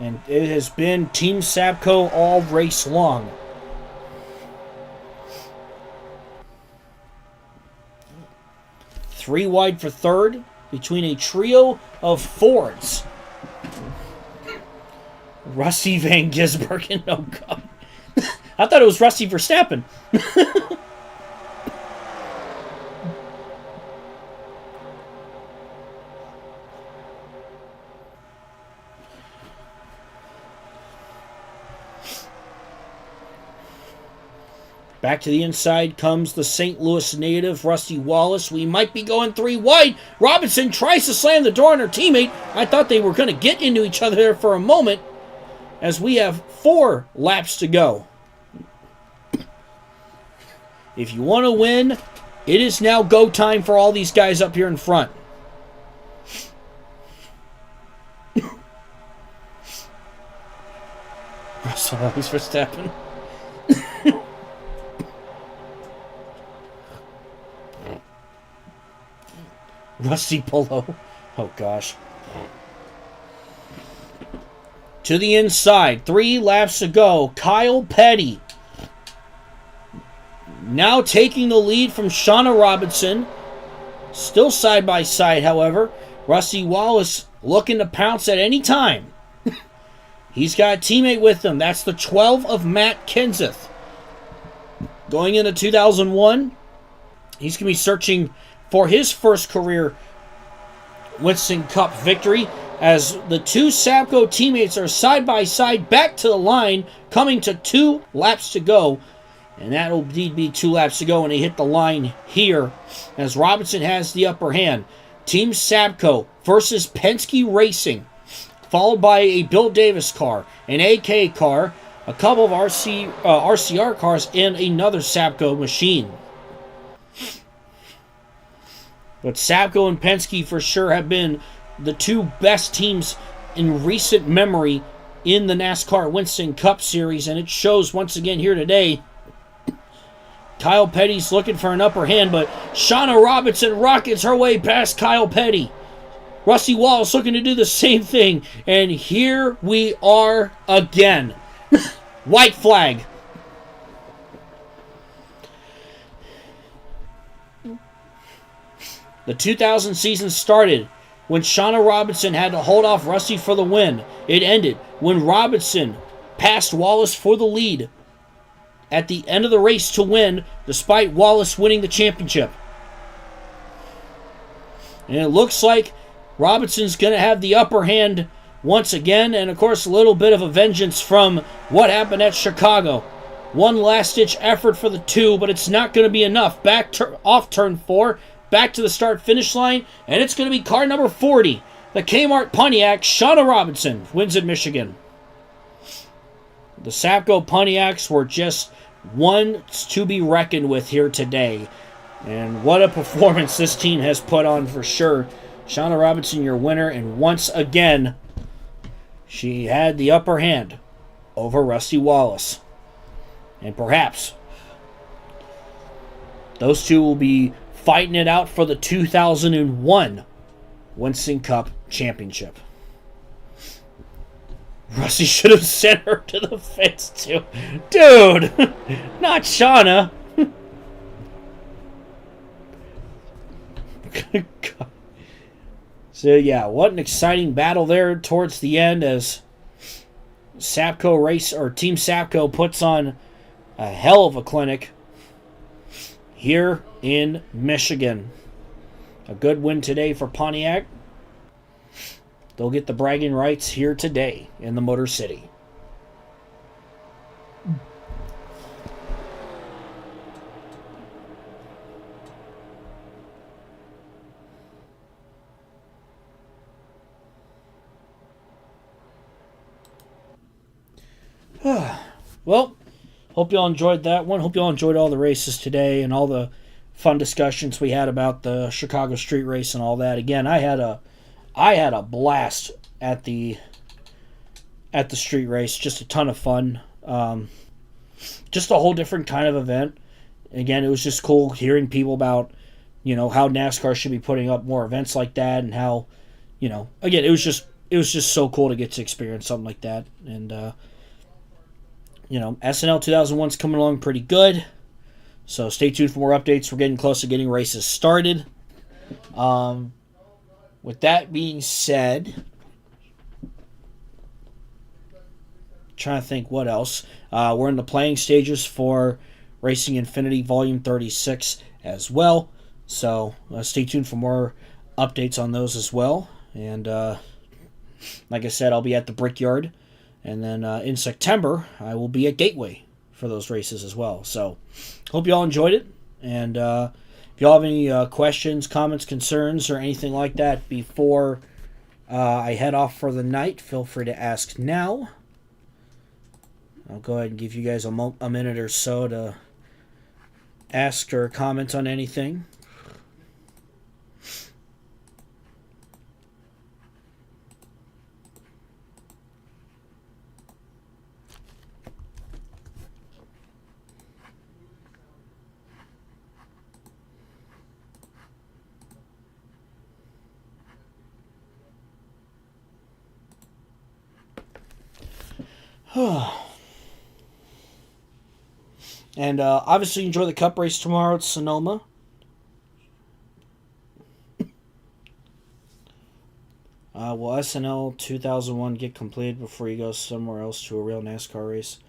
And it has been Team Sabco all race long. Three wide for 3rd between a trio of Fords. Rusty Van Gisbergen. Oh, God. I thought it was Rusty Verstappen. Back to the inside comes the St. Louis native, Rusty Wallace. We might be going 3 wide. Robinson tries to slam the door on her teammate. I thought they were going to get into each other there for a moment, as we have 4 laps to go. If you want to win, it is now go time for all these guys up here in front. Russell Alex Verstappen. Rusty Polo. Oh, gosh. To the inside. 3 laps to go. Kyle Petty. Now taking the lead from Shauna Robinson. Still side by side, however. Rusty Wallace looking to pounce at any time. He's got a teammate with him. That's the 12 of Matt Kenseth. Going into 2001, he's going to be searching for his first career Winston Cup victory, as the 2 Sapco teammates are side by side back to the line, coming to 2 laps to go. And that'll indeed be 2 laps to go when they hit the line here, as Robinson has the upper hand. Team Sapco versus Penske Racing, followed by a Bill Davis car, an AK car, a couple of RCR cars, and another Sapco machine. But Sapco and Penske for sure have been the 2 best teams in recent memory in the NASCAR Winston Cup Series, and it shows once again here today. Kyle Petty's looking for an upper hand, but Shauna Robinson rockets her way past Kyle Petty. Rusty Wallace looking to do the same thing, and here we are again. White flag. The 2000 season started when Shauna Robinson had to hold off Rusty for the win. It ended when Robinson passed Wallace for the lead at the end of the race to win, despite Wallace winning the championship. And it looks like Robinson's going to have the upper hand once again, and of course a little bit of a vengeance from what happened at Chicago. One last-ditch effort for the 2, but it's not going to be enough. Off turn 4, back to the start-finish line, and it's going to be car number 40. The Kmart Pontiac, Shauna Robinson, wins at Michigan. The Sapco Pontiacs were just one to be reckoned with here today. And what a performance this team has put on for sure. Shauna Robinson, your winner, and once again, she had the upper hand over Rusty Wallace. And perhaps those 2 will be fighting it out for the 2001 Winston Cup Championship. Rusty should have sent her to the fence too. Dude! Not Shauna! God. So yeah, what an exciting battle there towards the end, as Sapco Team Sapco puts on a hell of a clinic here in Michigan. A good win today for Pontiac. They'll get the bragging rights here today in the Motor City. Well, hope y'all enjoyed that one. Hope y'all enjoyed all the races today and all the fun discussions we had about the Chicago street race and all that. Again, I had a blast at the street race. Just a ton of fun. Just a whole different kind of event. Again, it was just cool hearing people about, how NASCAR should be putting up more events like that, and how, again, it was just so cool to get to experience something like that. And SNL 2001's coming along pretty good. So stay tuned for more updates. We're getting close to getting races started. With that being said, trying to think what else. We're in the planning stages for Racing Infinity Volume 36 as well. So stay tuned for more updates on those as well. And like I said, I'll be at the Brickyard. And then in September, I will be at Gateway for those races as well. So hope you all enjoyed it. And if you all have any questions, comments, concerns, or anything like that before I head off for the night, feel free to ask now. I'll go ahead and give you guys a minute or so to ask or comment on anything. And obviously enjoy the Cup race tomorrow at Sonoma. Will SNL 2001 get completed before you go somewhere else to a real NASCAR race?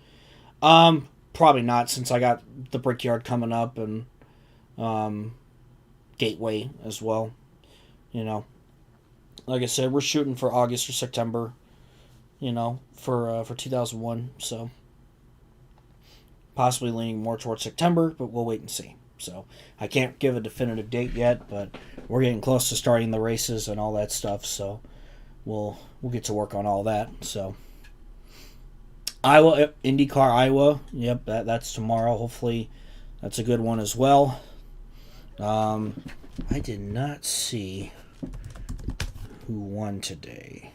Probably not, since I got the Brickyard coming up and Gateway as well. You know, like I said, we're shooting for August or September. You know, for 2001, so possibly leaning more towards September, but we'll wait and see. So I can't give a definitive date yet, but we're getting close to starting the races and all that stuff. So we'll get to work on all that. So Iowa, IndyCar Iowa, yep, that's tomorrow. Hopefully that's a good one as well. I did not see who won today.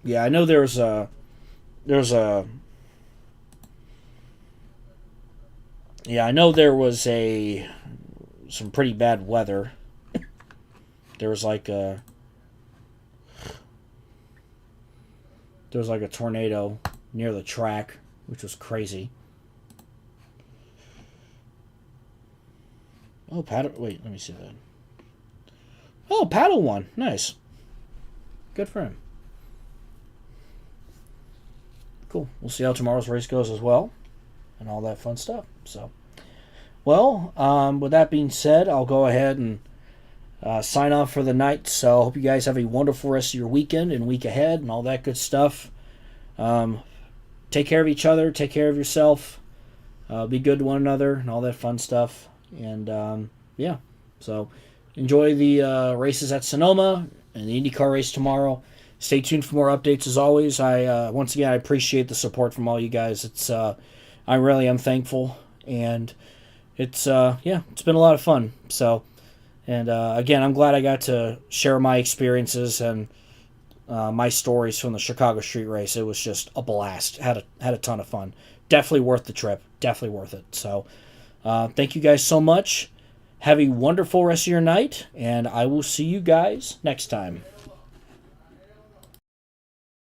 Yeah, I know there's some pretty bad weather. There was like a tornado near the track, which was crazy. Oh, wait, let me see that. Oh, Paddle won. Nice. Good for him. Cool. We'll see how tomorrow's race goes as well, and all that fun stuff. So, well, with that being said, I'll go ahead and sign off for the night. So, I hope you guys have a wonderful rest of your weekend and week ahead, and all that good stuff. Take care of each other. Take care of yourself. Be good to one another, and all that fun stuff. And yeah, so enjoy the races at Sonoma and the IndyCar race tomorrow. Stay tuned for more updates as always. I once again, I appreciate the support from all you guys. It's I really am thankful, and it's it's been a lot of fun. So, and again, I'm glad I got to share my experiences and my stories from the Chicago Street Race. It was just a blast. Had a ton of fun. Definitely worth the trip. Definitely worth it. So, thank you guys so much. Have a wonderful rest of your night, and I will see you guys next time.